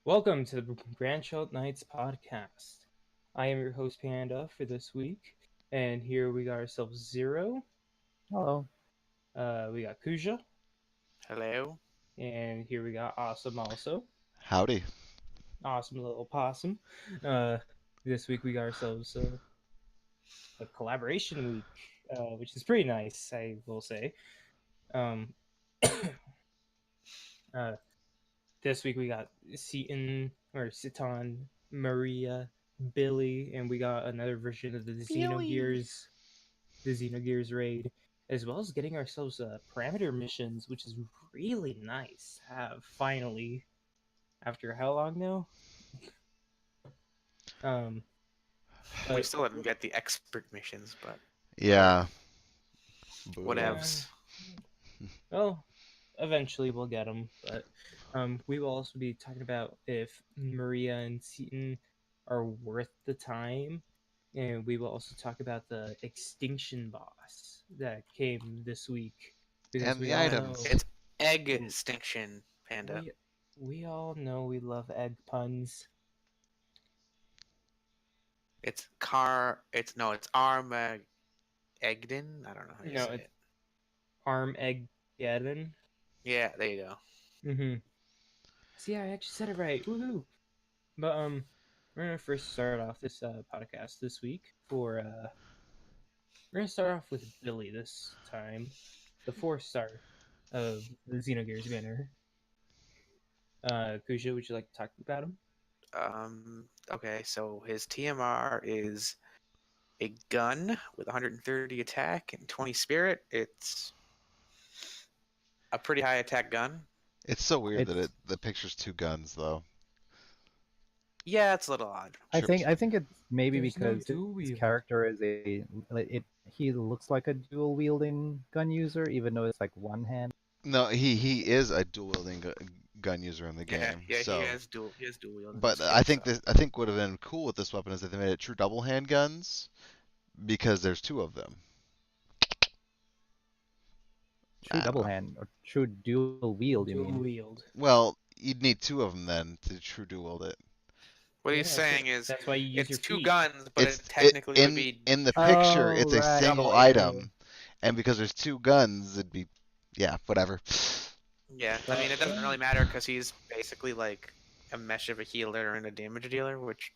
Welcome to the Grandshelt Nights podcast. I am your host Panda for this week, and here we got ourselves Xero. Hello. We got Kuja, Hello. and here we got Awesome also. Howdy. Awesome little possum. Uh, this week we got ourselves a collaboration week, which is pretty nice, I will say. Um, uh, this week we got Citan, Maria, Billy, and we got another version of the Xenogears, raid, as well as getting ourselves parameter missions, which is really nice. Have finally, after how long now? Um, We but still haven't got the expert missions, but Yeah. yeah, whatevs. well, eventually we'll get them. But we will also be talking about if Maria and Seaton are worth the time, and we will also talk about the extinction boss that came this week because And we the all know items. It's Eggstinction, Panda. we all know we love egg puns. It's car. It's no. It's Arm Egden. I don't know how you No, say it's it. arm egg Geddon. Yeah, there you go. Mm-hmm. See, I actually said it right. Woohoo! But we're gonna first start off this podcast this week for we're gonna start off with Billy this time, the 4-star of the Xenogears banner. Kuja, would you like to talk about him? Okay, so his TMR is a gun with 130 attack and 20 spirit. It's a pretty high attack gun. It's so weird that It's the picture's two guns though. Yeah, it's a little odd. I Trips think me. I think it's maybe There's no because dual his wield. character is he looks like a dual wielding gun user even though it's like one hand. No, he is a dual wielding gun user in the Yeah, game. yeah, So, he has dual wield in but this game. So I think would have been cool with this weapon is that they made it true double hand guns because there's two of them. True I don't double know. hand or true dual wield, you Dual mean? wield. Well, you'd need two of them then to true dual wield it. what he's Yeah, saying is that's why you use it's your two feet. guns, but It's it technically would in be the picture. Oh, It's a right. single double. item, and because there's two guns, it'd be yeah, whatever. Yeah, I mean, it doesn't really matter because he's basically like a mesh of a healer and a damage dealer, which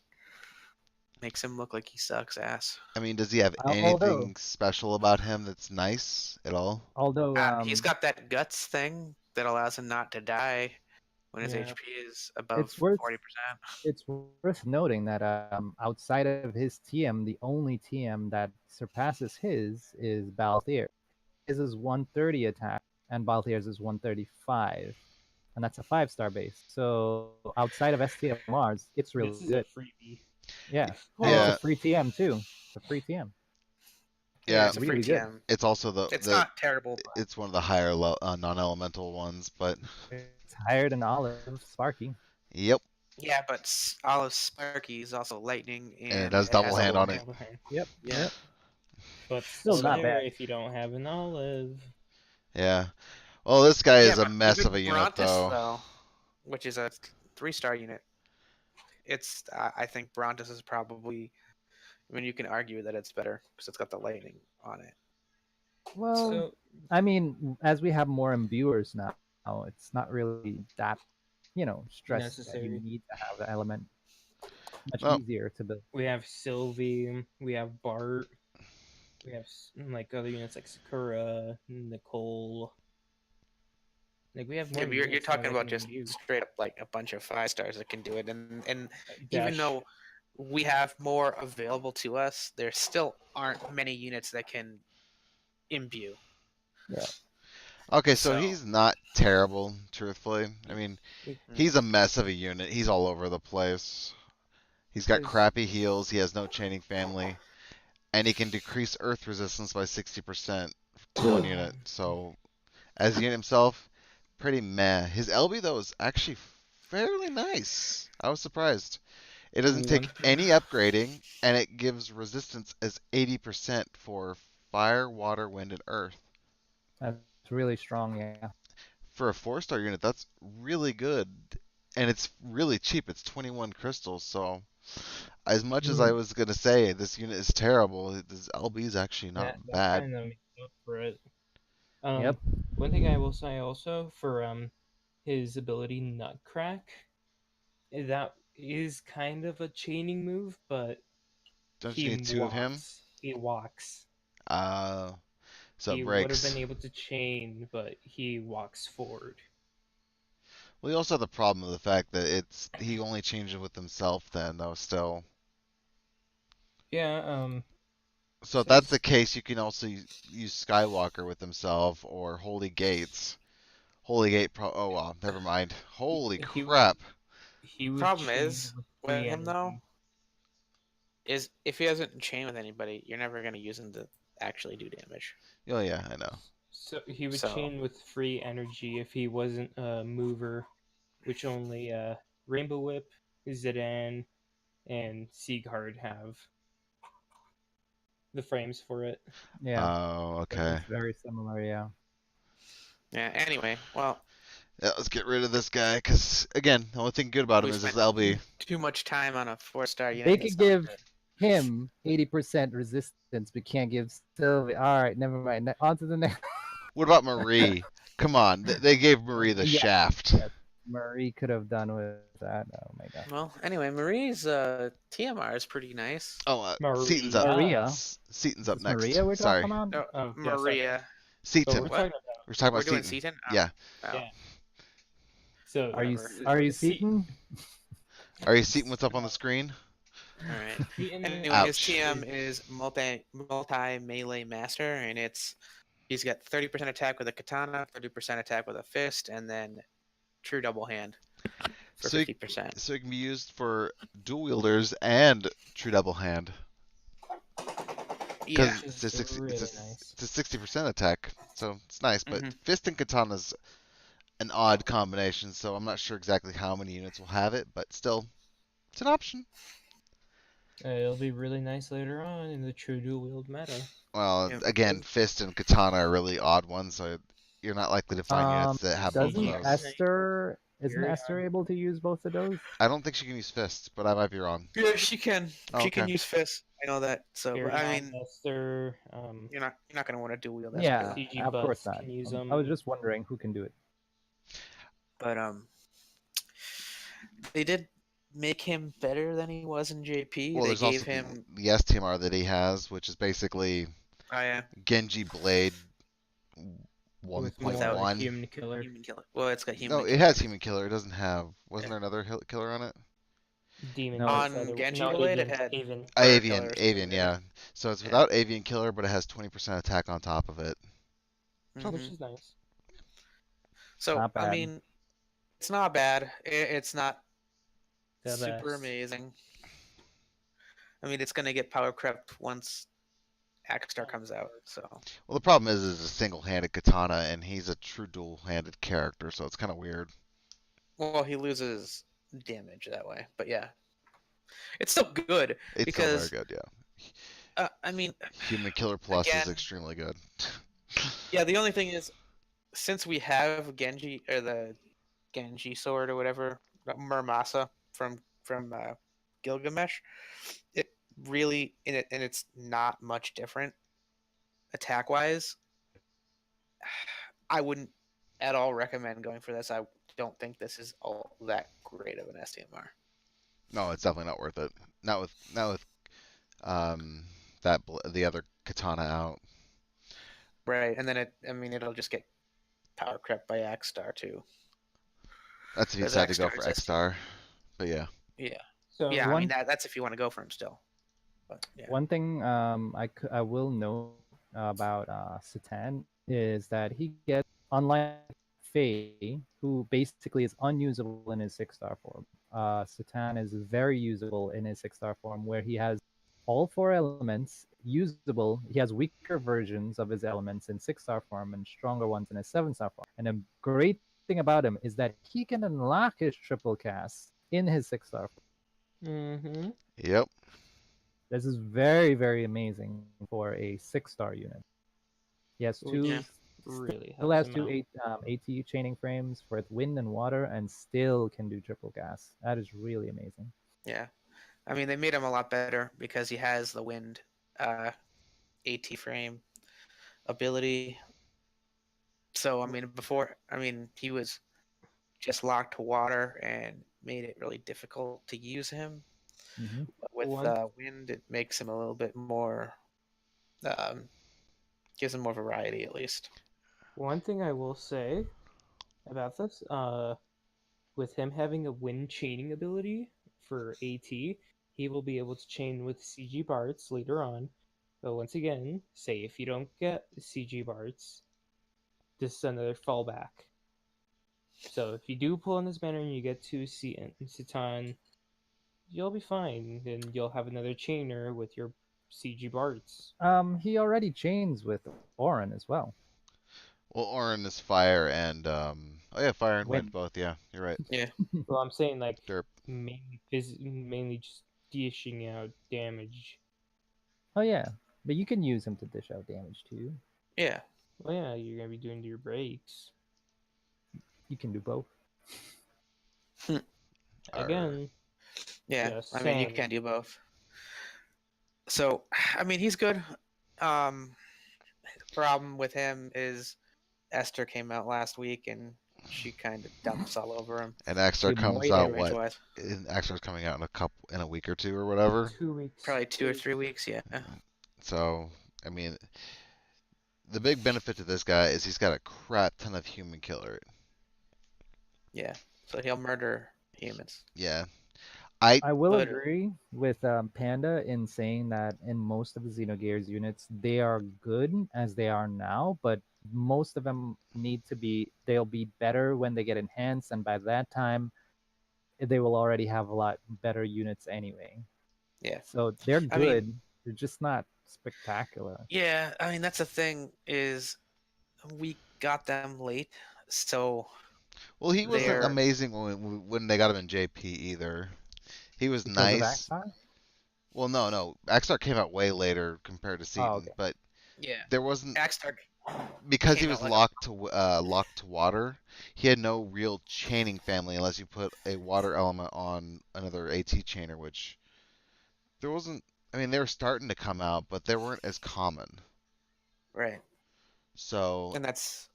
makes him look like he sucks ass. I mean, does he have Although anything special about him that's nice at all? although He's got that guts thing that allows him not to die when his Yeah. HP is above it's worth 40%. it's worth noting that outside of his TM, the only TM that surpasses his is Balthier. His is 130 attack, and Balthier's is 135, and that's a 5-star base. So outside of STMRs, it's really This is a good. freebie. Yeah, and it's a Yeah, free TM too. It's a free TM. Yeah, yeah. it's a free Really good. TM. It's also It's not terrible, but it's one of the higher non-elemental ones, but It's higher than Olive Sparky. yep, yeah, but Olive Sparky is also lightning and it and has it double has a hand low on hit. it. Double hand. Yep. Yeah. Yep. But Still not there bad. if you don't have an olive. Yeah. Well, this guy Yeah, is a but mess of even a unit, Brontis though. though, which is a 3-star unit, it's I think Brontis is probably. I mean, you can argue that it's better because it's got the lightning on it. Well, So I mean, as we have more imbuers now, it's not really that, stressed that you necessary. need to have the element. Much Well, easier to build. We have Sylvie, we have Bart, we have like other units like Sakura, Nicole. Like we have more Yeah, but you're units now talking that about can just imbue. straight up like a bunch of 5-stars that can do it, and even Dash. though we have more available to us, there still aren't many units that can imbue. Yeah. okay, so So he's not terrible, truthfully. I mean, he's a mhm. mess of a unit. He's all over the place. He's got His crappy heals. He has no chaining family, and he can decrease Earth resistance by 60% to one unit. So, as a unit himself, pretty meh. His LB though is actually fairly nice. I was surprised. It doesn't one take thing. any upgrading, and it gives resistance as 80% for fire, water, wind, and earth. That's really strong. Yeah. For a 4-star unit, that's really good. and it's really cheap. It's 21 crystals. So, as much as I was gonna say this unit is terrible, this LB is actually not That bad. kind of makes up for it. Yep. One thing I will say also for his ability Nutcrack, that is kind of a chaining move, but Don't you he need two of him? walks. He walks. So it He would have breaks. been able to chain, but he walks forward. Well, you also have the problem of the fact that he only changes with himself. Then though, still. Yeah. So if that's the case, you can also use Skywalker with himself or Holy Gates. Holy Gate Pro. Oh wow, never mind. Holy he crap! he would Problem chain is with with free him though energy. is if he doesn't chain with anybody, you're never gonna use him to actually do damage. Oh yeah, I know. So he would So- chain with free energy if he wasn't a mover, which only Rainbow Whip, Citan, and Xenogeared have the frames for it. Yeah. Oh, okay. It's very similar. Yeah. Yeah. Anyway, well, Yeah, let's get rid of this guy because again, the only thing good about him we is his spent LB. too much time on a 4-star unit. They that's could not give good. him 80% resistance, but can't give Sylvie. All right, never mind. On to the next. What about Marie? Come on, they gave Marie the Yeah. shaft. Yes. Marie could have done with that. Oh my god. Well, anyway, Marie's TMR is pretty nice. Seaton's up. Maria. Seaton's up Is next. Maria we're Sorry, talking about? No, Oh, yeah, Maria. But Seaton. we're What? talking We're talking We're about doing Seaton. Citan? Oh, Yeah. oh. Yeah. So Are you Whatever. are you Seaton. Seaton? Are you Seaton? What's up on the screen? All right. Seaton Anyway, Ouch. his TM is multi melee master, and he's got 30% attack with a katana, 30% attack with a fist, and then true double hand for So 50%. So it can be used for dual wielders and true double hand. Yeah. Which It's a is 60, really it's a, nice. it's a 60% attack, so it's nice. But Mhm. fist and katana's an odd combination, so I'm not sure exactly how many units will have it, but still, it's an option. It'll be really nice later on in the true dual wield meta. Well, Yeah. again, fist and katana are really odd ones, so you're not likely to find units that have both of Doesn't those. Isn't Very Esther able to use both of those? I don't think she can use fists, but I might be wrong. Yeah, she can. Oh, She can okay. use fists. I know that. So, but I mean, Esther, you're not gonna want to dual wield that. Yeah, CG of course Butts not. can use I them. was just wondering who can do it. But they did make him better than he was in JP. Well, they there's gave also him. the STMR that he has, which is basically Oh yeah. Genji Blade with 1.1. human killer. Human killer. Well, it's got human. No, it has human killer. It doesn't have. Wasn't there another killer on it? Demon. No. On Other- Genji no, Blade, Avian, it had- Avian. Avian, killer or Avian, something, yeah. So it's Yeah. without Avian killer, but it has 20% attack on top of it. Mhm. Which is nice. So Not I bad. mean, it's not bad. It's not The super best. amazing. I mean, it's gonna get power crept once Axstar comes out. So Well, the problem is it's a single-handed katana, and he's a true dual-handed character, so it's kind of weird. well, he loses damage that way. But yeah, it's still good. It's Because- still very good, yeah. I mean, Human killer plus is Again- extremely good. yeah. The only thing is, since we have Genji or the Genji sword or whatever, Murmasa from Gilgamesh, it really and it's not much different attack wise. I wouldn't at all recommend going for this. I don't think this is all that great of an STMR. No, it's definitely not worth it. Not with the other katana out. Right, and then it'll just get power crept by Axstar too. That's if you Because decide to go X-Star for is X Star. But yeah. Yeah, So yeah. I one- mean that's if you want to go for him still. But yeah. One thing I will note about Citan is that he gets, unlike Faye, who basically is unusable in his 6-star form. Citan is very usable in his 6-star form, where he has all 4 elements usable. He has weaker versions of his elements in 6-star form and stronger ones in his 7-star form. And a great thing about him is that he can unlock his triple cast in his 6-star form. Mm-hmm. Yep. This is very, very amazing for a 6-star unit. He has Well, two yeah. really Still helps has him two out. AT chaining frames for wind and water, and still can do triple gas. That is really amazing. Yeah. I mean, they made him a lot better because he has the wind AT frame ability. So, I mean, he was just locked to water and made it really difficult to use him. Hmm. But with One wind, it makes him a little bit more, um, gives him more variety at least. one thing I will say about this, with him having a wind chaining ability for AT, he will be able to chain with CG Barts later on. But once again, say if you don't get CG Barts, this is another fallback. So if you do pull on this banner and you get to Citan, you'll be fine. Then you'll have another chainer with your CG Barts. He already chains with Orin as well. Well, Orin is fire and oh yeah, fire and wind Wind. both. Yeah, you're right. Yeah. Well, I'm saying like Derp. mainly just dishing out damage. Oh yeah, but you can use him to dish out damage too. Yeah. Well, yeah, you're gonna be doing your breaks You can do both. again. Yeah. Just I mean, you saying. can't do both. So, I mean, he's good. The problem with him is Esther came out last week and she kind of dumps all over him. And Axstar comes Demoted. out Damage what? wise. Axstar's coming out in a week or two or whatever. 2 weeks. Probably 2 or 3 weeks. Yeah. So, I mean, the big benefit to this guy is he's got a crap ton of human killer. Yeah. So he'll murder humans. Yeah. I will But- agree with Panda in saying that in most of the Xenogears units, they are good as they are now, but most of them they'll be better when they get enhanced, and by that time, they will already have a lot better units anyway. Yeah. So they're I mean- good. They're just not spectacular. Yeah. I mean, that's the thing is we got them late. So Well, he wasn't They're- amazing when they got him in JP either. He was Because of nice. Axstar? Well, no. Axstar came out way later compared to Citan, okay. but yeah. there wasn't Axstar. because he came was out like locked to water. He had no real chaining family unless you put a water element on another AT chainer, which there wasn't. I mean, they were starting to come out, but they weren't as common. Right. So, And that's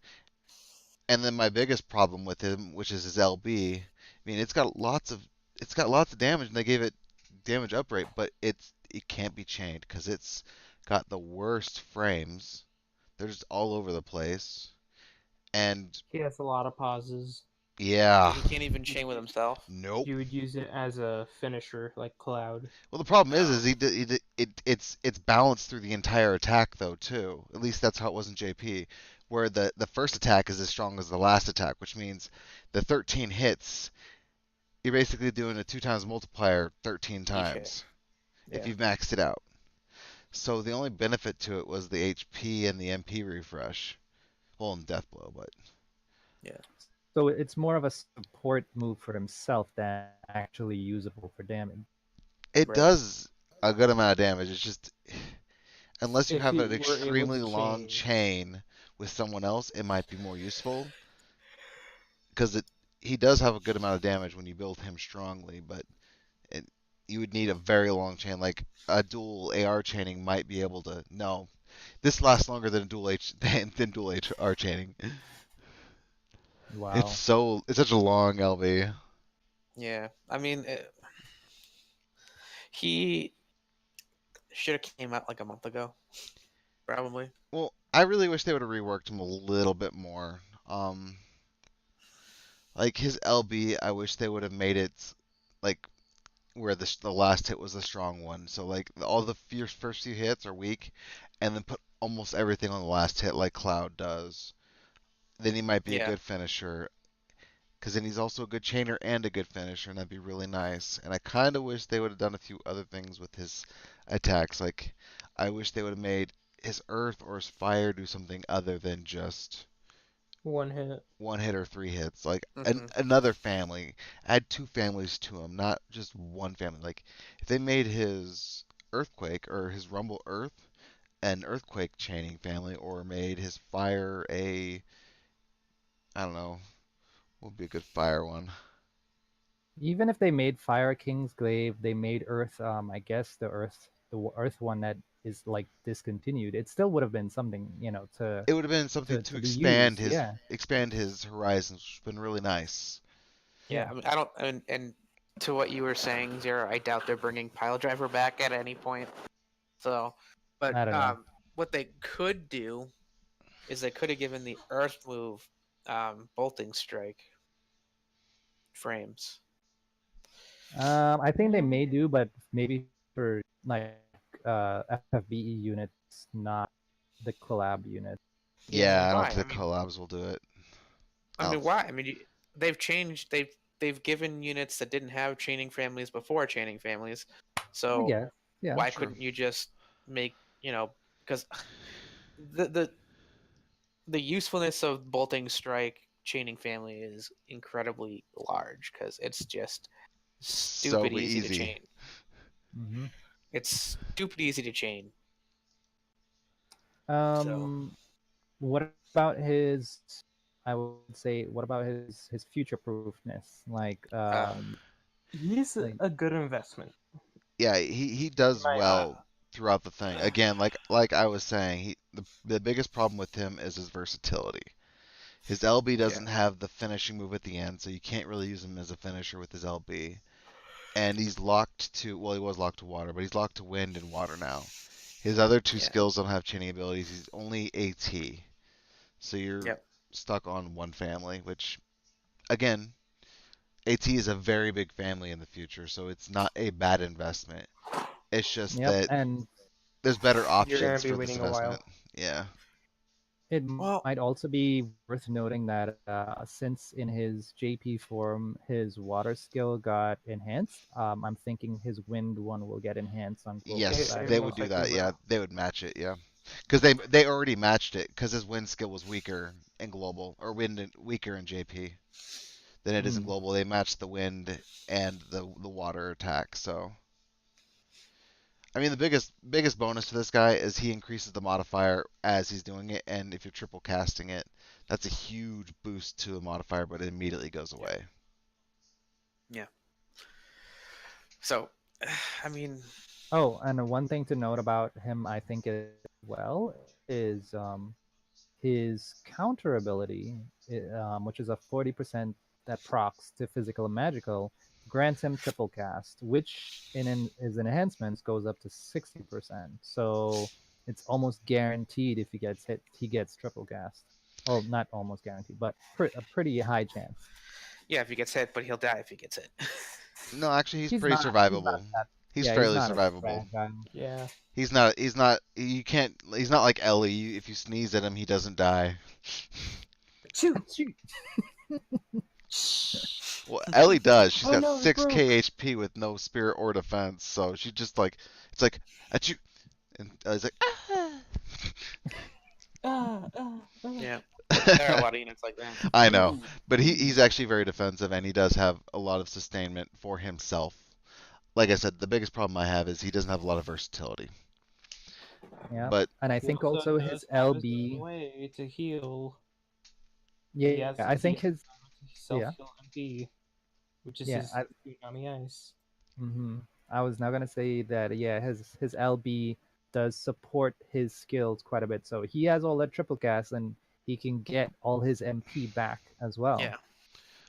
and then my biggest problem with him, which is his LB. I mean, it's got lots of damage, and they gave it damage up rate, but it can't be chained because it's got the worst frames. They're just all over the place, and He has a lot of pauses. yeah, he can't even chain with himself. nope. You would use it as a finisher, like Cloud. Well, the problem is it's balanced through the entire attack though too. At least that's how it was in JP, where the first attack is as strong as the last attack, which means the 13 hits, you're basically doing a 2 times multiplier 13 times if Yeah. you've maxed it out. So the only benefit to it was the HP and the MP refresh. Well, and death blow, but So it's more of a support move for himself than actually usable for damage. it Right. does a good amount of damage. It's just unless you If have you an were able extremely to long chain with someone else, it might be more useful. Because he does have a good amount of damage when you build him strongly, but you would need a very long chain. Like a dual AR chaining might be able to. No, this lasts longer than dual HR chaining. Wow. It's such a long LV. Yeah. I mean, he should have came out like a month ago, probably. Well, I really wish they would have reworked him a little bit more. Like his LB, I wish they would have made it like where the last hit was a strong one. So like all the first few hits are weak, and then put almost everything on the last hit like Cloud does. Then he might be a Yeah. good finisher. Because then he's also a good chainer and a good finisher, and that'd be really nice. And I kind of wish they would have done a few other things with his attacks. Like, I wish they would have made his earth or his fire do something other than just One hit. one hit or 3 hits. Like, Mhm. another family. Add 2 families to him, not just one family. Like, if they made his earthquake or his rumble earth an earthquake chaining family, or made his fire a, I don't know, what would be a good fire one? Even if they made Fire King's Glaive, they made Earth. I guess the Earth one that is like discontinued. It still would have been something, to It would have been something to to be expand used. his Yeah. horizons, which would have been really nice. Yeah, Yeah. I mean, I don't, and to what you were saying, Zero, I doubt they're bringing Pile Driver back at any point. So, but I don't know. what they could do is they could have given the Earth move bolting strike frames. I think they may do, but maybe for like FFBE units, not the collab unit. Yeah, I don't Why? think collabs will do it. I mean, why? I mean, they've changed. They've given units that didn't have chaining families before chaining families. I So guess. Yeah. why True. couldn't you just make because the usefulness of bolting strike chaining family is incredibly large because it's just So stupid easy to easy. chain. Mm-hmm. It's stupid easy to chain. What about his? I would say, what about his future proofness? He's Like a good investment. Yeah, he does My well throughout the thing. Again, like I was saying, the biggest problem with him is his versatility. His LB doesn't have the finishing move at the end, so you can't really use him as a finisher with his LB. And he's locked to, well, he was locked to water, but he's locked to wind and water now. His other two skills don't have chaining abilities. He's only AT. So you're stuck on one family, which, again, AT is a very big family in the future, so it's not a bad investment. It's just that and there's better You're gonna options be for this waiting a while. investment. Yeah. it Well- might also be worth noting that since in his JP form his water skill got enhanced, I'm thinking his wind one will get enhanced on global Yes, side they as would most well. do likely that. Yeah, will. they would match it. Yeah, because they already matched it because his wind skill was weaker in global, or weaker in JP than it is in global. They matched the wind and the water attack. So I mean, the biggest bonus to this guy is he increases the modifier as he's doing it, and if you're triple casting it, that's a huge boost to the modifier, but it immediately goes away. Yeah. So, I mean, Oh, and one thing to note about him, I think, as well, is his counter ability, which is a 40% that procs to physical and magical, grants him triple cast, which in his enhancements goes up to 60%. So it's almost guaranteed if he gets hit, he gets triple cast. Well, not almost guaranteed, but a pretty high chance. yeah, if he gets hit, but he'll die if he gets hit. No, actually, he's He's pretty not. survivable. He's Yeah, fairly he's not a survivable. fragile. Yeah. He's not. He's not. You can't. He's not like Ellie. If you sneeze at him, he doesn't die. Shoot. Well, Ellie does. She's Oh got no, it 6k HP with no spirit or defense, so she just like it's like achoo, and it's like Yeah. There are a lot of units like that. I know, but he's actually very defensive, and he does have a lot of sustainment for himself. Like I said, the biggest problem I have is he doesn't have a lot of versatility. Yeah, But and I He think also does his have his LB. own way to heal. Yeah, I think his. self heal MP, which is his Tsunami Ice. I was now gonna say that his LB does support his skills quite a bit, so he has all that triple cast and he can get all his MP back as well. Yeah.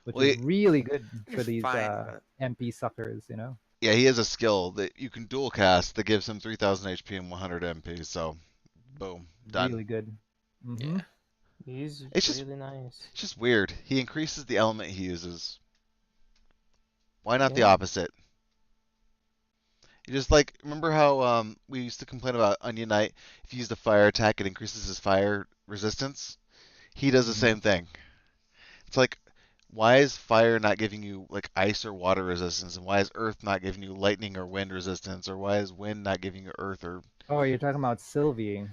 Which Well, is really good for these fine, MP suckers, yeah, he has a skill that you can dual cast that gives him 3,000 HP and 100 MP. So, boom, done. Really good. Yeah. He's It's really nice. It's just weird. He increases the element he uses. Why not the Yeah. opposite? You just like remember how we used to complain about Onion Knight. If you use the fire attack, it increases his fire resistance. He does the same thing. It's like, why is fire not giving you like ice or water resistance, and why is earth not giving you lightning or wind resistance, or why is wind not giving you earth or? Oh, you're talking about Sylvia,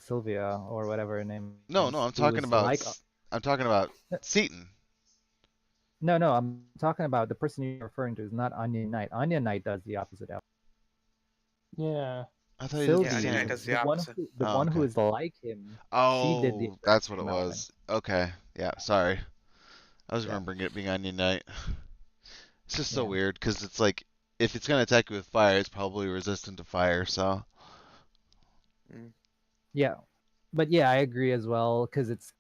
or whatever her name No, is. no, I'm talking about Citan. No, I'm talking about the person you're referring to is not Onion Knight. Onion Knight does the opposite. Yeah. I thought he did the Yeah, Sylvie, Unite same. does the the one opposite. who the Oh, one who okay. is like him, she did the Oh, that's what it extinction element. was. Okay. Yeah, sorry. I was Yeah, remembering it being on Unite. It's just so yeah, weird because it's like if it's gonna attack you with fire, it's probably resistant to fire. So Mm. yeah. But yeah, I agree as well because it's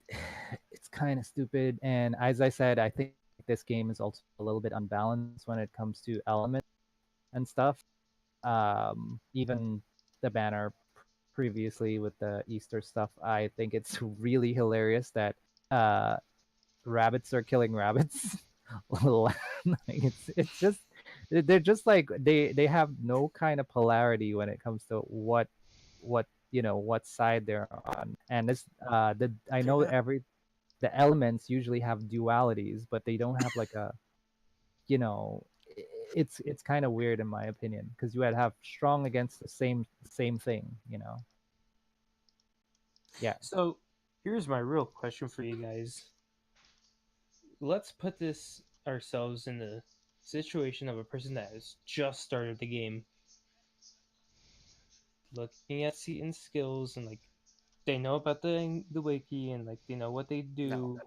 kind of stupid. And as I said, I think this game is also a little bit unbalanced when it comes to elements and stuff. Even the banner previously with the Easter stuff, I think it's really hilarious that uh, rabbits are killing rabbits. Like, it's just they're just like they have no kind of polarity when it comes to what what side they're on. And this the I They're know not. the elements usually have dualities, but they don't have like a you know it's kind of weird in my opinion because you would have strong against the same thing. Yeah. So here's my real question for you guys. Let's put this ourselves in the situation of a person that has just started the game, looking at Citan's skills and like they know about the wiki and like they know what they No. do.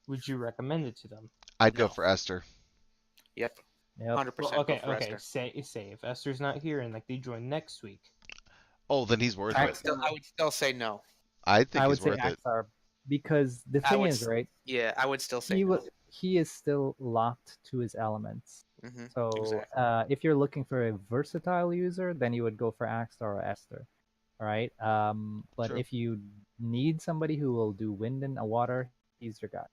Would you recommend it to them? I'd go No. for Esther. Yep. Yep. 100% Well, go okay, for okay. Esther. Say if Esther's not here and like they join next week. Oh, then he's worth I it. would still say no. I think I he's would say worth it. Axar because the I thing would is, right, yeah, I would still say he no. he is still locked to his elements. Mm-hmm. So Exactly. if you're looking for a versatile user, then you would go for Axar or Esther. All right. But True. if you need somebody who will do wind and water, he's your guy.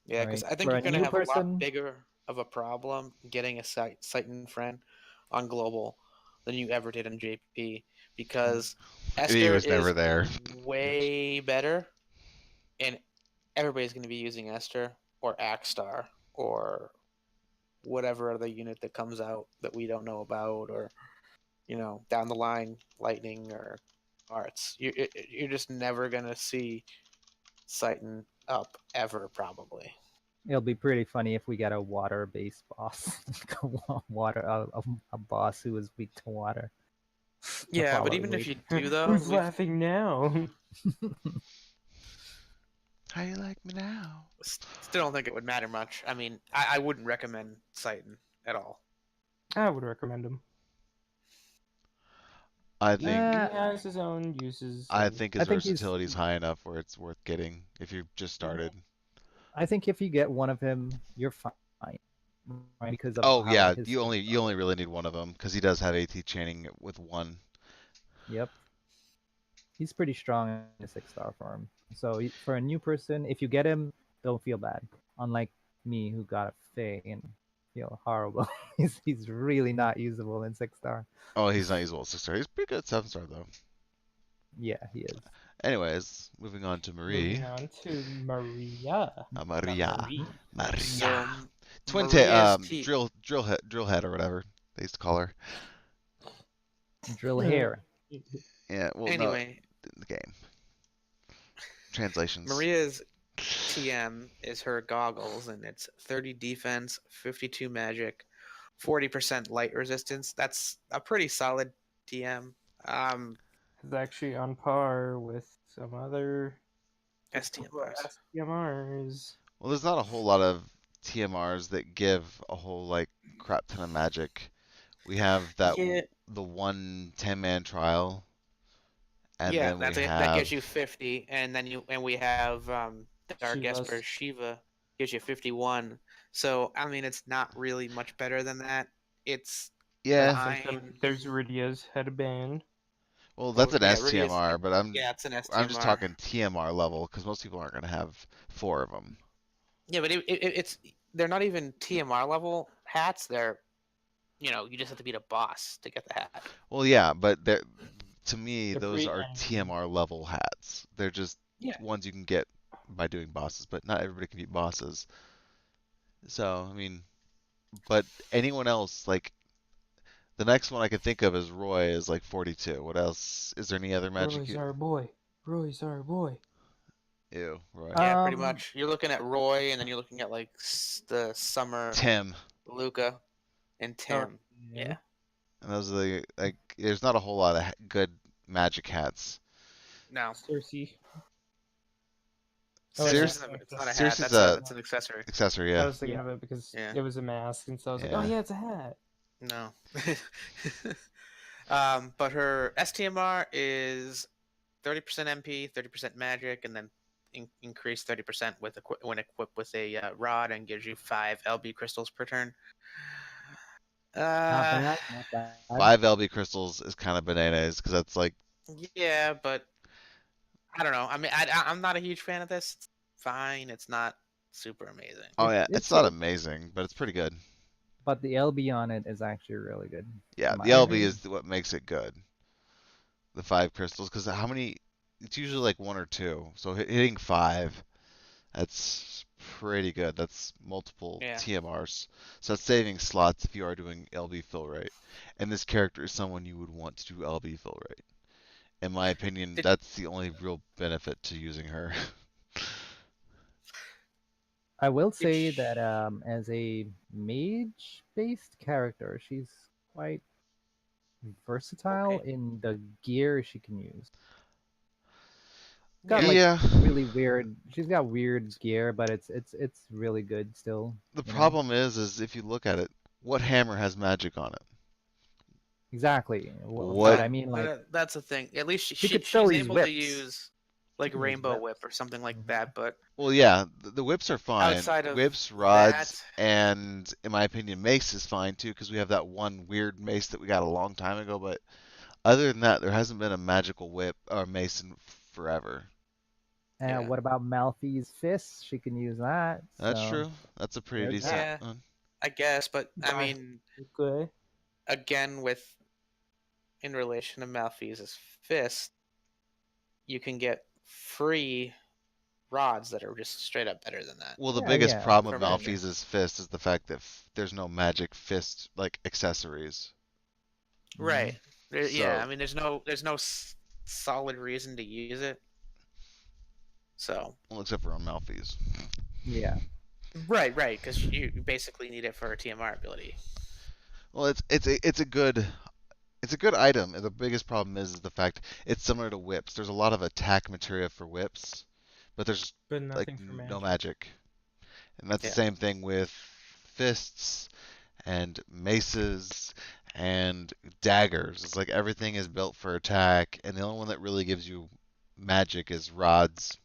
Yeah, All because right. I think For you're a gonna new have a lot person, bigger of a problem getting a Citan friend on global than you ever did in JP because He Esther was never is there. way better, and everybody's gonna be using Esther or Axstar or whatever other unit that comes out that we don't know about, or down the line, lightning or arts. You're just never gonna see Citan up ever, probably. it'll be pretty funny if we get a water-based boss, water a boss who is weak to water. To Yeah, but follow even if lead. you do, though, Who's laughing now? How you like me now? still don't think it would matter much. I mean, I wouldn't recommend Citan at all. I would recommend him. I He, think he Uh, has his own uses. I And think I his think he's. versatility is high enough where it's worth getting if you just started. I think if you get one of him, you're fine, right? Because of Oh how yeah, his you skills only are. really need one of them because he does have AT chaining with one. Yep, he's pretty strong in a 6-star form. So for a new person, if you get him, don't feel bad. Unlike me, who got a Fae and feel horrible. He's really not usable in 6-star. Oh, he's not usable at 6-star. He's pretty good at 7-star though. Yeah, he is. Anyways, moving on to Marie. moving on to Maria. Not Maria. Marie. Maria. So Twin Maria's drill head or whatever they used to call her. Drill hair. Yeah, well, no, Anyway, in the game. Translations. Maria's TM is her goggles, and it's 30 defense, 52 magic, 40% light resistance. That's a pretty solid TM. Is actually on par with some other STMRs. STMRs. Well, there's not a whole lot of TMRs that give a whole like crap ton of magic. We have that Yeah, the one 10-man trial, and yeah, then we that have gives you 50, and then we have Dark Esper Shiva's. Shiva gives you 51. So I mean, it's not really much better than that. It's yeah. fine. There's Iridia's headband. Well, that's Oh an yeah, Rudy is. STMR, but Yeah, it's an I'm just STMR. talking TMR level because most people aren't going to have 4 of them. Yeah, but it's they're not even TMR level hats. They're you just have to beat a boss to get the hat. Well, yeah, but to me, They're those free are and TMR level hats. They're just Yeah. ones you can get by doing bosses, but not everybody can beat bosses. So, I mean, but anyone else, like, the next one I can think of is Roy is like 42. What else? Is there any other magic? Roy's our boy. Roy's our boy. Ew, Roy. Yeah, pretty Um, much. You're looking at Roy, and then you're looking at like the Summer Tim. Luca and Tim. Yeah. And those are the like. There's not a whole lot of good magic hats. No. Cersei. So Circe, it's not a hat. Cersei's That's an accessory. accessory, I yeah. was thinking Yeah. of it because Yeah. it was a mask, and so I was like, oh Yeah. yeah, it's a hat. No. But her STMR is 30% MP, 30% magic, and then increase 30% with when equipped with a rod, and gives you 5 LB crystals per turn. Not bad, not bad. 5 LB crystals is kind of bananas because that's like. Yeah, but I don't know. I mean, I'm not a huge fan of this. It's fine. It's not super amazing. Oh yeah, it's It's not good, amazing, but it's pretty good. but the LB on it is actually really good. Yeah, in my the LB opinion. is what makes it good. The 5 crystals, because how many? It's usually like 1 or 2. So hitting 5, that's pretty good. That's multiple Yeah. TMRs. So that's saving slots if you are doing LB fill rate. And this character is someone you would want to do LB fill rate. In my opinion, that's the only real benefit to using her. I will say that as a mage-based character, she's quite versatile Okay. in the gear she can use. Got Yeah. really weird. She's got weird gear, but it's really good still. The you know? problem is if you look at it, what hammer has magic on it? Exactly. What- But I mean, like, that's the thing. At least She could still she's use able whips. to use like She can use Rainbow whips. Whip or something like Mhm. that. But Well, yeah, the whips are fine. outside of Whips, rods, that, and in my opinion, mace is fine too because we have that one weird mace that we got a long time ago. But other than that, there hasn't been a magical whip or mace in forever. Yeah. what about Malfi's fist? She can use that. That's so- true. That's a pretty there's decent that. one. I guess. But I Bye. mean, Okay. again, in relation to Malfeas's fist, you can get free rods that are just straight up better than that. Well, the Yeah, biggest yeah. problem with For magic. Malfeas's fist is the fact that there's no magic fist like accessories. Right. Yeah. So- I mean, there's no solid reason to use it. So. Well, except for on Malfeas. Yeah. Right. Because you basically need it for a TMR ability. Well, it's a good item. The biggest problem is the fact it's similar to whips. There's a lot of attack materia for whips, but there's But like nothing for magic. no magic. And that's Yeah. the same thing with fists and maces and daggers. It's like everything is built for attack, and the only one that really gives you magic is rods.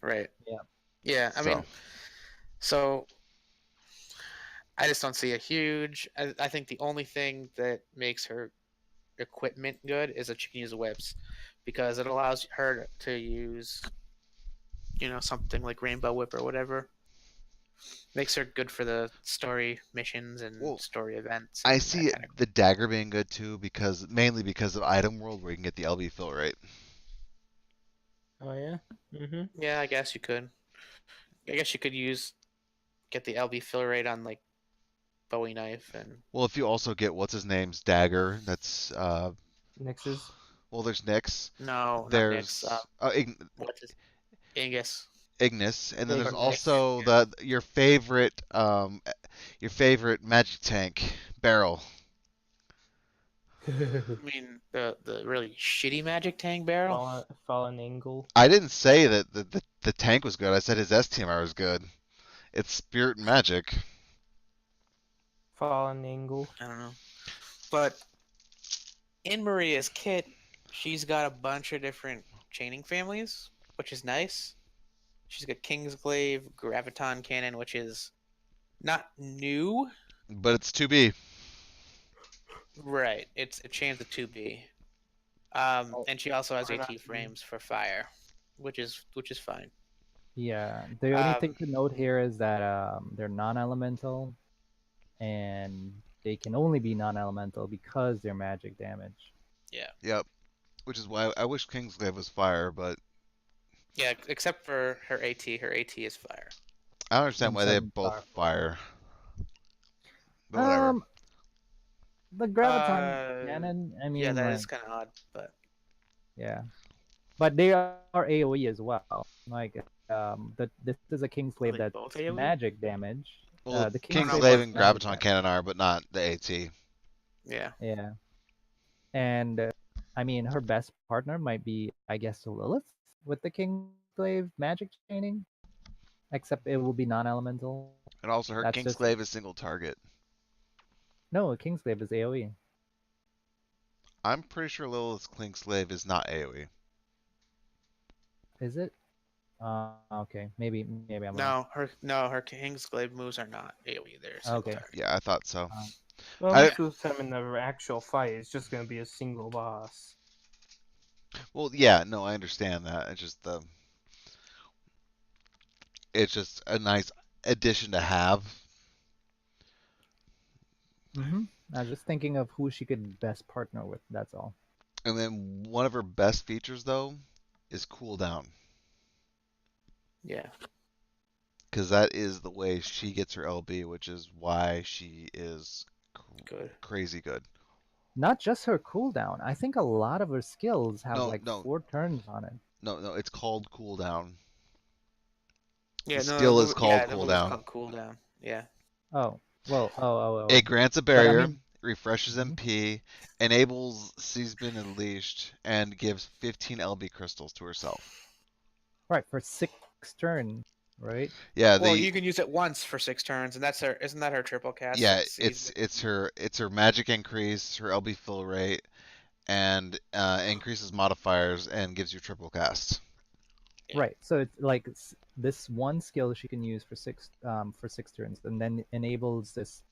Right. Yeah. Yeah. I mean, so I just don't see a huge. I think the only thing that makes her equipment good is that she can use whips, because it allows her to use, something like Rainbow Whip or whatever. Makes her good for the story missions and Well, story events. I and see that kind of- the dagger being good too mainly because of item world where you can get the LB fill rate. Oh yeah. Mhm. Yeah, I guess you could. I guess you could get the LB fill rate on like Bowie knife and. Well, if you also get what's his name's dagger, that's Nix's. well, there's Nyx. No, There's not Nyx. What's his? Angus. Ignis, and then there's Ignis. also your favorite magic tank barrel. I mean, the really shitty magic tank barrel. Fallen angle. I didn't say that the tank was good. I said his STMR was good. It's spirit and magic. Fallen angle. I don't know. But in Maria's kit, she's got a bunch of different chaining families, which is nice. She's got Kingsglaive, Graviton Cannon, which is not new. But it's 2B. Right. It chains the 2B. And she also has AT frames for fire, which is fine. Yeah. The only thing to note here is that they're non-elemental, and they can only be non-elemental because they're magic damage. Yeah. Yep. Which is why I wish Kingsglaive was fire, but Yeah, except for her AT. Her AT is fire. I don't understand why they're 7 both star. fire. But whatever. The graviton cannon. I mean, Yeah, that like, is kind of odd, but yeah, but they are AOE as well. Like, this is a Kingsglaive they that's both AoE? magic damage, Well, The Kingslave Kingslave and is magic Graviton weapon. Cannon are, but not the AT. Yeah. Yeah. And I mean, her best partner might be, I guess, Lilith with the Kingslave magic chaining, except it will be non-elemental. And also, her That's just Kingslave is single target. no. A Kingslave is AOE. I'm pretty sure Lilith's Kingslave is not AoE. Is it? Okay. Maybe I'm wrong. Her Kingsglaive moves are not AoE. They're single Okay. target. Yeah, I thought so. Well, I- most of the time in the actual fight, it's just going to be a single boss. Well, yeah, no, I understand that. It's just a nice addition to have. I was just thinking of who she could best partner with. That's all. And then one of her best features, though, is cooldown. Yeah. Because that is the way she gets her LB, which is why she is Good. crazy good. Not just her cooldown. I think a lot of her skills have No. 4 turns on it. No, it's called cooldown. Yeah, The skill is called the move is cooldown. called cooldown. Yeah. Oh, well, oh. It grants a But I barrier, mean- refreshes Mhm. MP, enables Seasbin Unleashed, and gives 15 LB crystals to herself. Right, for 6 turns, right? Yeah, Well, you can use it once for 6 turns, and that's her. Isn't that her triple cast? yeah, Season? it's her magic increase, her LB fill rate, and increases modifiers and gives you triple cast. Yeah. Right. So it's like this one skill she can use for 6 turns, and then enables this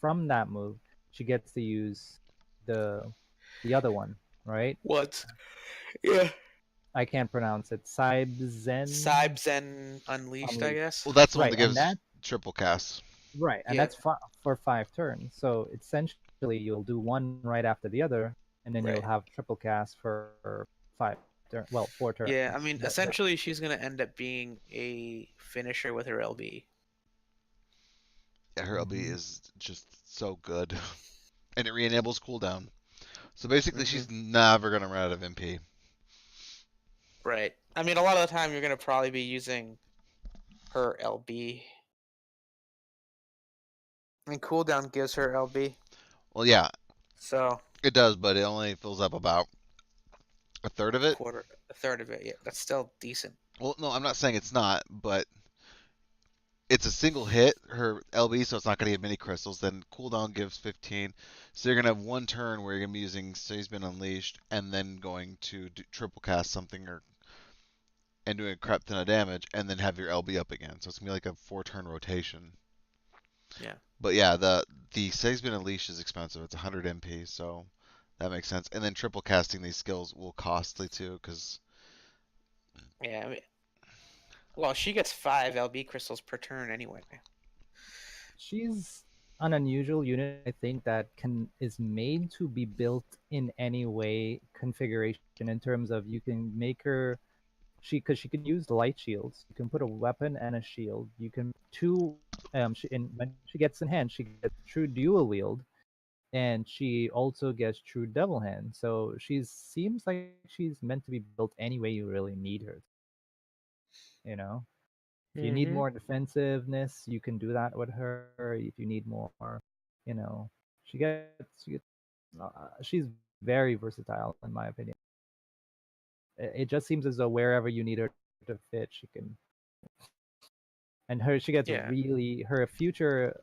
from that move. She gets to use the other one, right? What? Yeah. I can't pronounce it. Cybzen Unleashed, I guess. Well, that's the one Right, that gives and triple cast. Right, and Yeah. that's for 5 turns. So essentially, you'll do one right after the other, and then Right. you'll have triple cast for 5 turns. Well, 4 turns. Yeah, I mean, That- essentially, she's gonna end up being a finisher with her LB. Yeah, her LB Mhm. is just so good, and it re-enables cooldown. So basically, Mhm. she's never gonna run out of MP. Right. I mean, a lot of the time, you're gonna probably be using her LB. And cooldown gives her LB. Well, yeah, So it does, but it only fills up about a third of it. a third of it. Yeah, that's still decent. Well, no, I'm not saying it's not, but it's a single hit, her LB, so it's not going to give many crystals. Then cooldown gives 15. So you're going to have one turn where you're going to be using Seasbin Unleashed and then going to do triple cast something and doing a crap ton of damage and then have your LB up again. So it's going to be like a 4-turn rotation. Yeah. But yeah, the Seasbin Unleashed is expensive. It's 100 MP, so that makes sense. And then triple casting these skills will costly too, because Yeah. I mean, well, she gets 5 LB crystals per turn anyway. She's an unusual unit, I think, that is made to be built in any way configuration in terms of you can make her because she can use light shields. You can put a weapon and a shield. You can when she gets in hand, she gets true dual wield, and she also gets true double hand. So seems like she's meant to be built any way you really need her. You know. If you need more defensiveness, you can do that with her. If you need more, she gets she's very versatile in my opinion. It just seems as though wherever you need her to fit, she can. And she gets Yeah. her future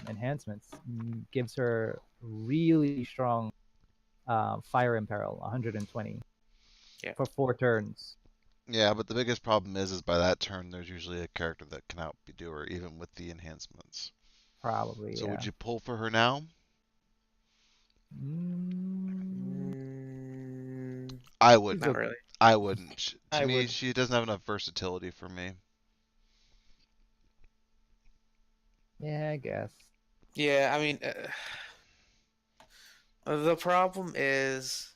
enhancements gives her really strong fire imperil, 120 for 4 turns. yeah, but the biggest problem is by that turn, there's usually a character that can outdo her, even with the enhancements. Probably. So yeah. would you pull for her now? I wouldn't. Not really. I wouldn't. I To me, would. she doesn't have enough versatility for me. Yeah, I guess. Yeah, I mean, the problem is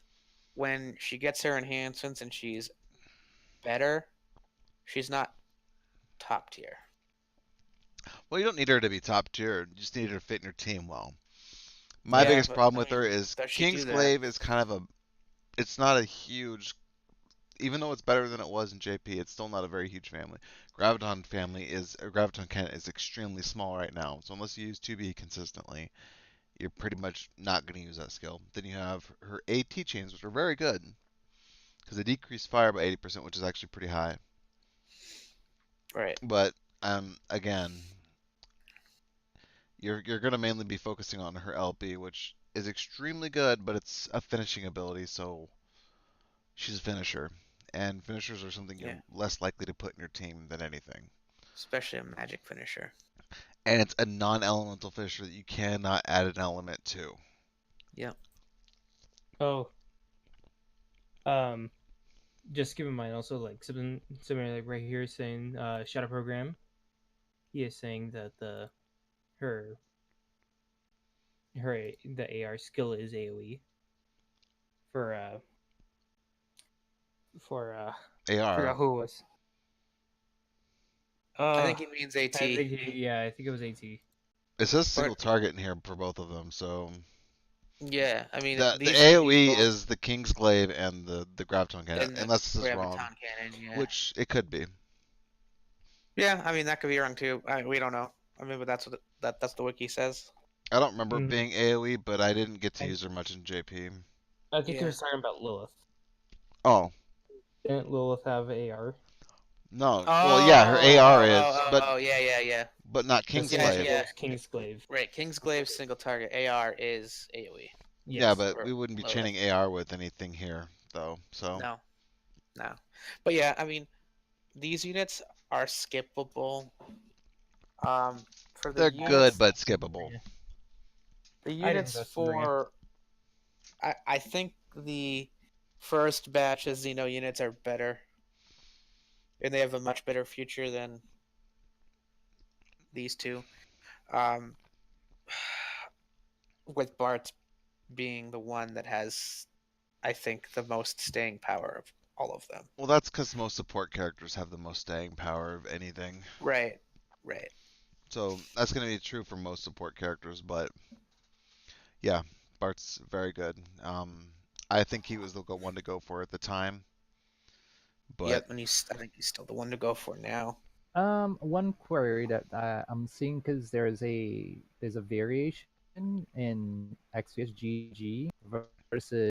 when she gets her enhancements and she's better, she's not top tier. Well, you don't need her to be top tier. You just need her to fit in your team well. My Yeah, biggest but, problem I with mean, her is does she do that? Kingsglaive is kind of it's not a huge even though it's better than it was in JP, it's still not a very huge family. Graviton Graviton Ken is extremely small right now. So unless you use 2B consistently, you're pretty much not going to use that skill. Then you have her AT chains, which are very good because they decrease fire by 80%, which is actually pretty high. Right. But again, you're going to mainly be focusing on her LP, which is extremely good, but it's a finishing ability, so she's a finisher. And finishers are something you're less likely to put in your team than anything. Especially a magic finisher. And it's a non-elemental finisher that you cannot add an element to. Yep. Oh. Just keep in mind also, like, something like right here saying Shadow Program. He is saying that the AR skill is AoE for I forgot AR. who it was. I think he means AT. I think it was AT. It says single target in here for both of them, so Yeah, I mean the these AoE both, is the Kingsglaive and the Graviton Cannon, and the unless this is wrong, Graviton Cannon, yeah. which it could be. Yeah, I mean that could be wrong too. We don't know. I mean, but that's what that's the wiki says. I don't remember it being AoE, but I didn't get to And- use her much in JP. I think he was talking about Lilith. Oh. Didn't Lilith have AR? No. Well, yeah, her AR is, but yeah. But not Kingsglaive. Yeah. Kingsglaive. Right, Kingsglaive single target. AR is AoE. Yes. Yeah, but we wouldn't be chaining AR with anything here, though. So. No. But yeah, I mean, these units are skippable. For the They're units, good, but skippable. The units for, I think the first batch of Xeno units are better, and they have a much better future than these two. With Bart being the one that has, I think, the most staying power of all of them. Well, that's because most support characters have the most staying power of anything. Right. So that's going to be true for most support characters, but yeah, Bart's very good. I think he was the one to go for at the time. But yep, and I think he's still the one to go for now. One query that I'm seeing, because there's a variation in XVSGG versus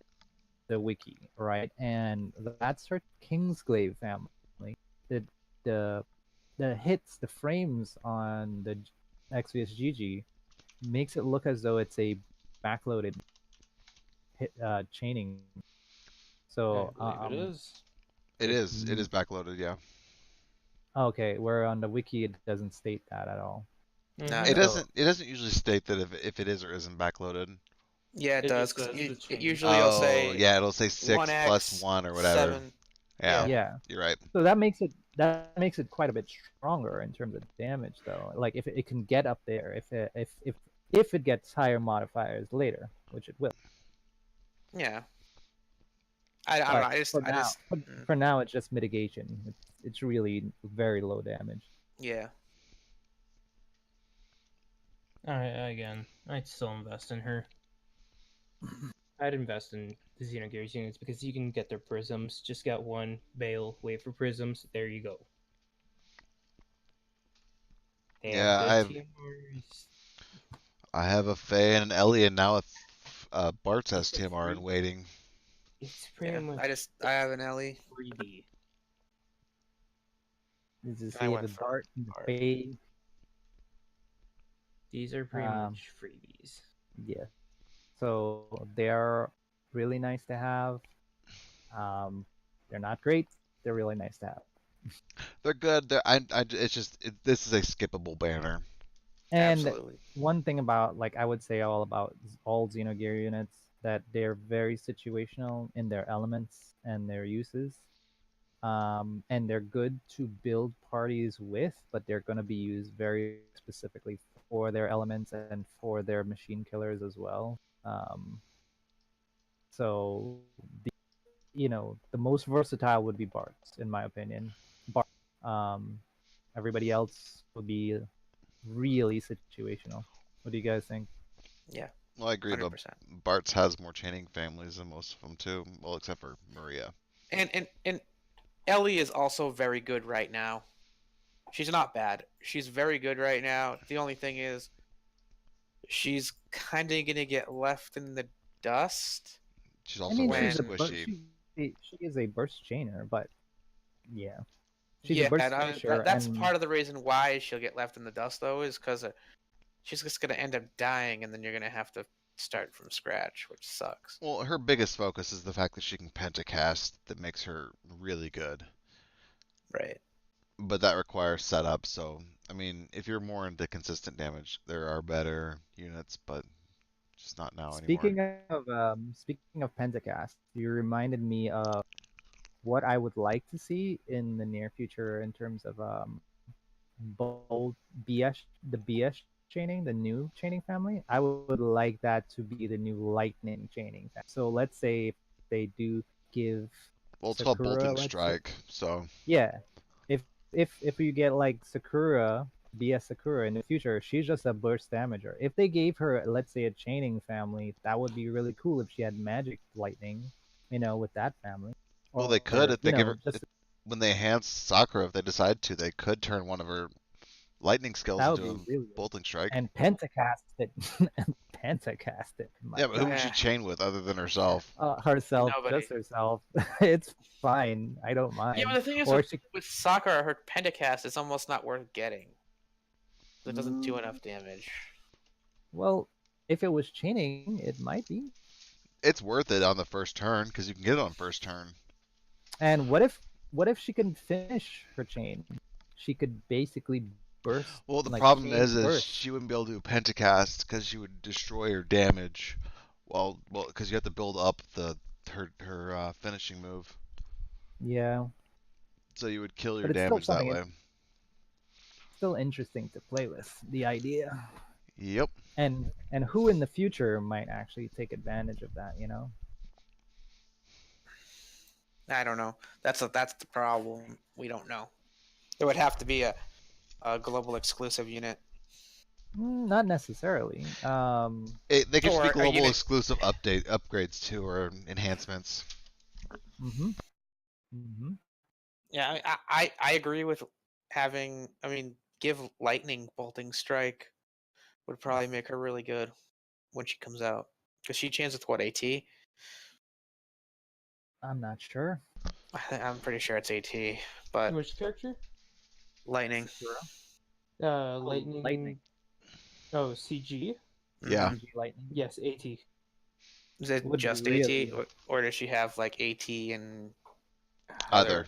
the wiki, right? And that's her Kingsglaive family. The hits, the frames on the XVSGG makes it look as though it's a backloaded hit chaining. So it is. It is backloaded, yeah. Okay, where on the wiki it doesn't state that at all. No, It doesn't usually state that if it is or isn't backloaded. Yeah, it does. It usually will say. Yeah, it'll say 6 1x, plus 1 or whatever. 7. Yeah. You're right. So that makes it quite a bit stronger in terms of damage, though. Like if it can get up there, if it gets higher modifiers later, which it will. Yeah. I don't know. For now, it's just mitigation. It's really very low damage. Yeah. Again, I'd still invest in her. I'd invest in the Xenogears units because you can get their prisms. Just got one Bale, wait for prisms. There you go. I have a Faye and an Ellie, and now Bart's has TMR in waiting. It's pretty much. I have an Ellie. 3D. This is the Bart and the Faye. These are pretty much freebies. Yeah. So they're really nice to have. They're not great. They're really nice to have. They're good. This is a skippable banner. And Absolutely. one thing about, like, I would say all Xenogear units, that they're very situational in their elements and their uses. And they're good to build parties with, but they're going to be used very specifically for their elements and for their machine killers as well. So the most versatile would be Bart's, in my opinion. Bart. Everybody else would be really situational. What do you guys think? Yeah. Well, I agree, 100%. but Bart's has more chaining families than most of them too. Well, except for Maria. And Ellie is also very good right now. She's not bad. She's very good right now. The only thing is, she's kind of gonna get left in the dust. She's I also mean, very When squishy. she is a burst chainer, but yeah, she's a yeah, burst and finisher, that's and part of the reason why she'll get left in the dust, though, is because she's just gonna end up dying, and then you're gonna have to start from scratch, which sucks. Well, her biggest focus is the fact that she can pentacast that makes her really good. Right. But that requires setup, so I mean, if you're more into consistent damage, there are better units, but just not now anymore. speaking of Pentacast, you reminded me of what I would like to see in the near future in terms of bold BS, the BS chaining, the new chaining family. I would like that to be the new lightning chaining. So let's say they do give Well, it's called Sakura, Bolting let's say, Strike, so yeah. If you get like Sakura, BS Sakura in the future, she's just a burst damager. If they gave her, let's say, a chaining family, that would be really cool if she had magic lightning, with that family. well they could if they give her just when they enhance Sakura, if they decide to, they could turn one of her lightning skills that would into be a really good. Bolting Strike. And Pentacast it, and Pentacast it. My Yeah, but who would God. she chain with other than herself? Herself, Nobody. just herself. It's fine. I don't mind. Yeah, but the thing is, Or with Sakura, her Pentacast is almost not worth getting. It doesn't do enough damage. well, if it was chaining, it might be. It's worth it on the first turn because you can get it on first turn. And what if she can finish her chain? She could basically burst. Well, the like problem chain is burst. she wouldn't be able to do Pentacast because she would destroy her damage. Well, because you have to build up her finishing move, Yeah, so you would kill your but it's still damage that something. way. It's still interesting to play with the idea. Yep. And who in the future might actually take advantage of that? I don't know. That's the problem. We don't know. It would have to be a global exclusive unit. Not necessarily. They could just be Or a global unit- exclusive upgrades too, or enhancements. Mhm. Mhm. Yeah, I agree with having. I mean, give lightning bolting strike would probably make her really good when she comes out because she chains with what AT. I'm not sure. I'm pretty sure it's AT, but Which character? lightning. Lightning. Lightning. Oh, CG. Yeah. CG lightning. Yes, AT. Is it Would be just really- AT, or does she have like AT and Other.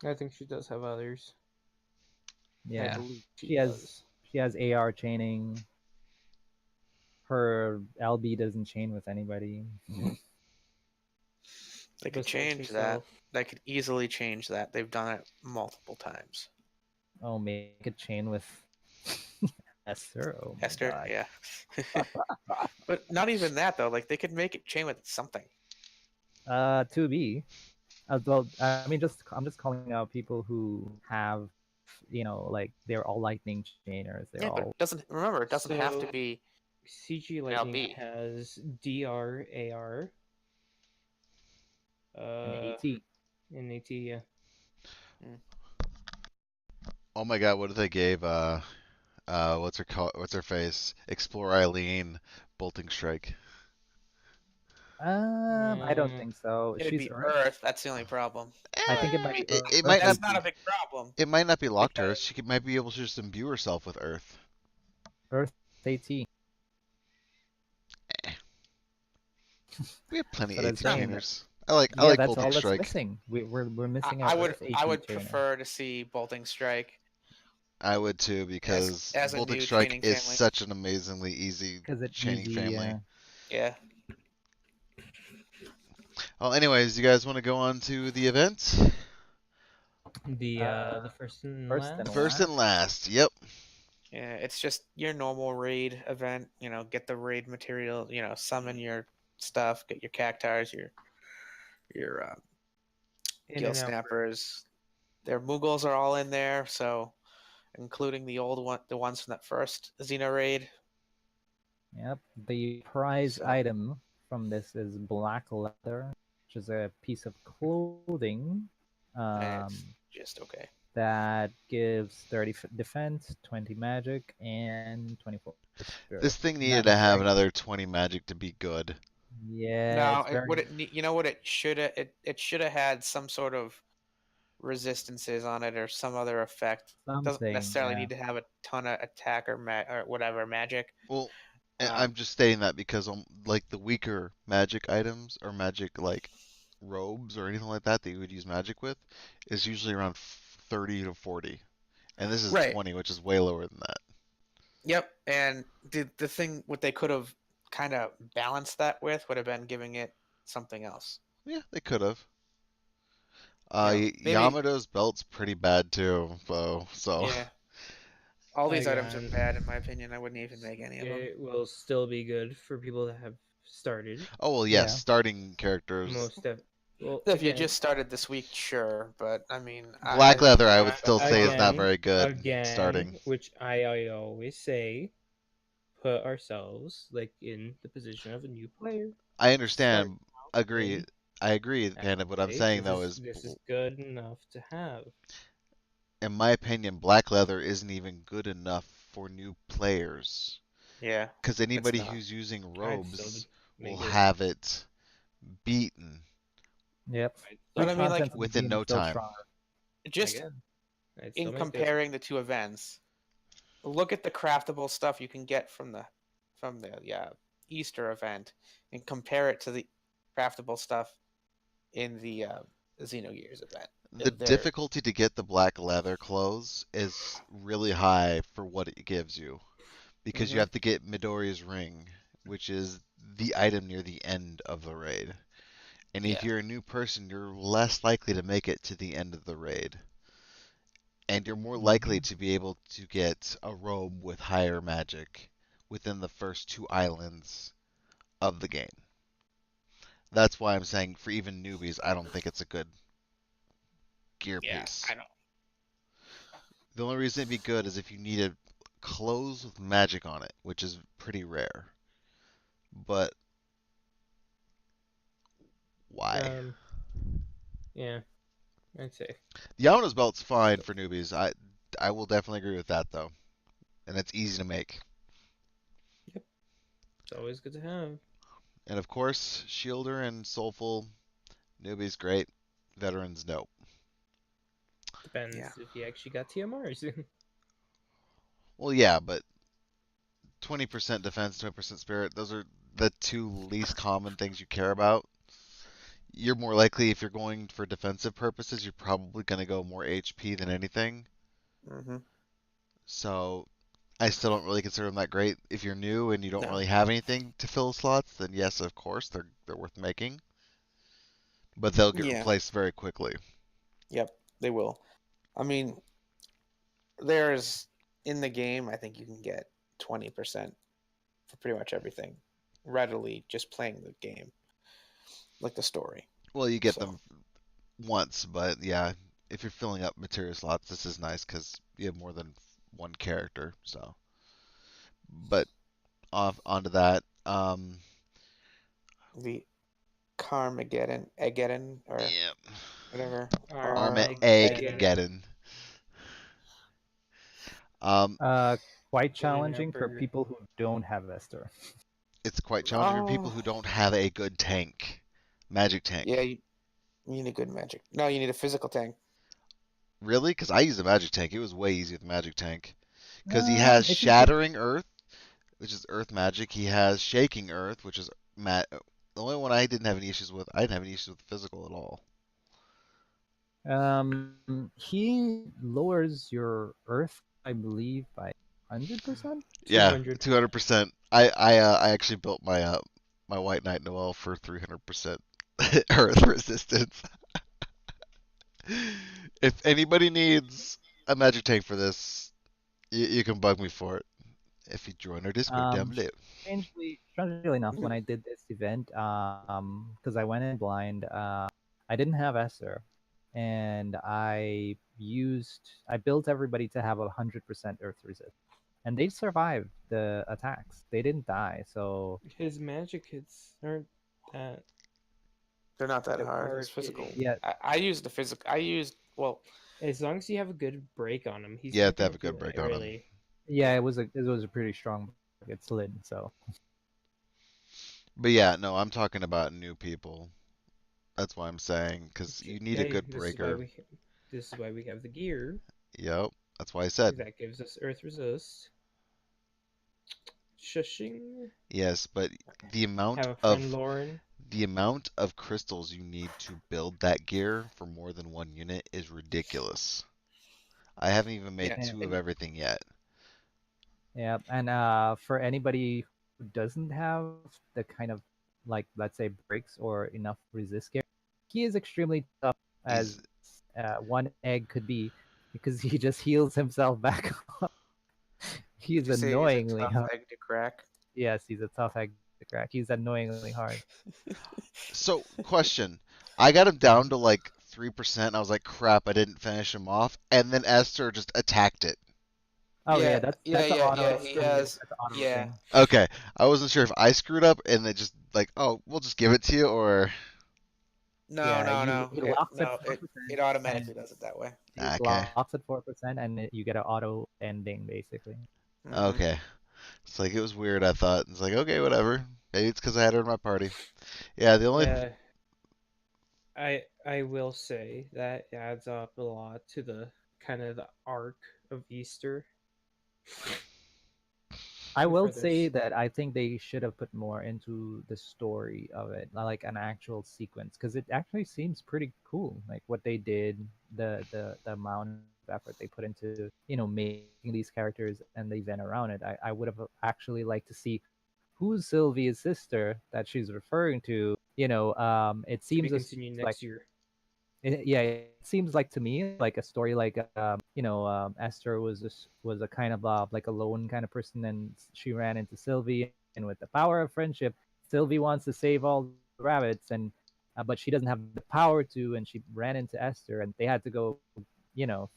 I think she does have others. I Yeah. believe She has does. she has AR chaining. Her LB doesn't chain with anybody. they could Besides change that? herself. They could easily change that. They've done it multiple times. Oh, make a chain with Esther. Oh my Esther, God. yeah. But not even that though. Like they could make it chain with something. To be. Well, I mean, I'm just calling out people who have, like they're all lightning chainers. They're Yeah, but all it doesn't. Remember, it doesn't have to So- be. CG Lightning LB. has DR, AR. an AT. And AT, yeah. Oh my God, what if they gave what's her face? Explore Eileen, Bolting Strike. I don't think so. It'd She's be Earth. Earth. That's the only problem. I think it I might mean, be it Earth might That's not. not a big problem. It might not be locked to Earth. Because- She might be able to just imbue herself with Earth. Earth AT. We have plenty But of I'm AT saying chainers. I like Yeah, that's Bolting all that's Strike. missing. We're missing I our would Earth AT I would chainer. prefer to see bolting strike. I would too because as a Bolting new Strike chaining is family. such an amazingly easy Because it's chaining easy. family. Yeah. Well, anyways, you guys want to go on to the event? The first and first last. and First and last. Yep. Yeah, it's just your normal raid event. Get the raid material. Summon your stuff. Get your cactars. Your In gill and out. snappers. Their Moogles are all in there. So, including the old one, the ones from that first Xeno raid. Yep. The prize So- item from this is black leather, which is a piece of clothing It's Um, just okay. that gives 30 defense, 20 magic, and 24 spirit. This thing needed That to is have very another 20 magic to be good. yeah, No, it's very you know what it should have it should have had some sort of resistances on it or some other effect. Doesn't something. necessarily Yeah. need to have a ton of attack or whatever magic. Well, I'm Um, just stating that because like the weaker magic items or magic like robes or anything like that that you would use magic with is usually around 30 to 40. And this is right. 20, which is way lower than that. Yep. And the thing what they could have kind of balanced that with would have been giving it something else. Yeah, they could have. Maybe Yamato's belt's pretty bad too, though. So yeah. All these items are Again, bad in my opinion. I wouldn't even make any of them. it will still be good for people that have started. oh well, yes, Yeah. starting characters. Most of well, If you again, just started this week, sure, but I mean, I Black think leather, I would Black still Leather say is not again, very good again, starting. which I always say, put ourselves like in the position of a new player. I Start understand. Agree. in I agree, and Panda. What I'm say saying though is, this is good enough to have. in my opinion, black leather isn't even good enough for new players. yeah, Because it's anybody not. who's using I'd still robes will make it. have it beaten Yep. I'd But still Three I mean, make like, contents of the within beam is no still time. stronger. just again. I'd in still make this. comparing the two events, look at the craftable stuff you can get from the Easter event, and compare it to the craftable stuff in the Xenogears event. The They're difficulty to get the black leather clothes is really high for what it gives you. Because you Mhm. have to get Midoriya's ring, which is the item near the end of the raid. And if yeah. you're a new person, you're less likely to make it to the end of the raid. And you're more likely to be able to get a robe with higher magic within the first two islands of the game. That's why I'm saying for even newbies, I don't think it's a good gear Yeah, piece. I don't. The only reason it'd be good is if you needed clothes with magic on it, which is pretty rare. But why? Yeah, I'd say Yamato's belt's fine so. for newbies. I will definitely agree with that though, and it's easy to make. Yep, it's always good to have. And of course, Shielder and Soulful newbies great, veterans no. Yeah. Depends if you actually got TMRs. Well, yeah, but 20% defense, 20% spirit, those are the two least common things you care about. You're more likely, if you're going for defensive purposes, you're probably going to go more HP than anything. Mhm. So I still don't really consider them that great. If you're new and you don't No. really have anything to fill slots, then yes, of course, they're worth making. But they'll get Yeah. replaced very quickly. Yep. They will. I mean, there's in the game. I think you can get 20% for pretty much everything readily just playing the game, like the story. Well, you get So them once, but yeah, if you're filling up material slots, this is nice because you have more than one character. So, but off onto that. the Egeddon, or Yeah, whatever. Armageddon. Armageddon. Um, Uh, quite Get a challenging for hamburger. people who don't have Esther. it's quite challenging for people Oh, who don't have a good tank, magic yeah. tank. You need a good magic. No, you need a physical tank. Really? Because I used a magic tank. It was way easier with magic tank. Because he has If you pick, Shattering Earth, which is Earth magic. He has Shaking Earth, which is the only one I didn't have any issues with. I didn't have any issues with physical at all. he lowers your Earth, I believe, by 100%. Yeah, 200. 200%. I actually built my White Knight Noel for 300% Earth resistance. If anybody needs a magic tank for this, you can bug me for it if you join our Discord down below. Strangely enough, when I did this event, because I went in blind, I didn't have Esther, and I built everybody to have 100% Earth resist, and they survived the attacks. They didn't die, so His magic hits aren't that. They're not that Or- hard. or It's physical. Yeah. I used the physical. As long as you have a good break on him, he's You have not to have gonna a good do break it, on him. really. Yeah, it was a pretty strong. It slid, so. But yeah, no, I'm talking about new people. That's why I'm saying, because you need a Hey, good breaker. this is why we have the gear. Yep, that's why I said. That gives us Earth Resist. Shushing. Yes, but the amount Have a of friend, Lauren. the amount of crystals you need to build that gear for more than one unit is ridiculous. I haven't even made Yeah, 2 of and everything yet. Yeah, and for anybody who doesn't have the kind of like let's say breaks or enough resist gear, he is extremely tough He's as one egg could be because he just heals himself back up. He did is you say he's a annoyingly tough hard. egg to crack? Yes, he's a tough egg to crack. He's annoyingly hard. so question. I got him down to like 3%. And I was like, crap, I didn't finish him off, and then Esther just attacked it. Oh yeah, Yeah, that's yeah, an yeah, auto. yeah. He has. That's an auto Yeah. thing. Okay, I wasn't sure if I screwed up and they just like, oh, we'll just give it to you, or No, Yeah, no, no. he locks at No, 4%, it and automatically does it that way. he okay, locks at 4%, and you get an auto ending basically. Hmm. okay. It's like it was weird. I thought it's like okay, whatever. Maybe it's because I had her in my party. Yeah, the only Yeah, I will say that adds up a lot to the kind of the arc of Easter. I will For say this. that I think they should have put more into the story of it, like an actual sequence, because it actually seems pretty cool. Like what they did, the amount of effort they put into, making these characters and the event around it. I would have actually liked to see who's Sylvia's sister that she's referring to. It To be seems as continued like next year. yeah, it seems like to me like a story like Esther was a kind of like a lone kind of person, and she ran into Sylvie, and with the power of friendship, Sylvie wants to save all the rabbits, and but she doesn't have the power to, and she ran into Esther, and they had to go,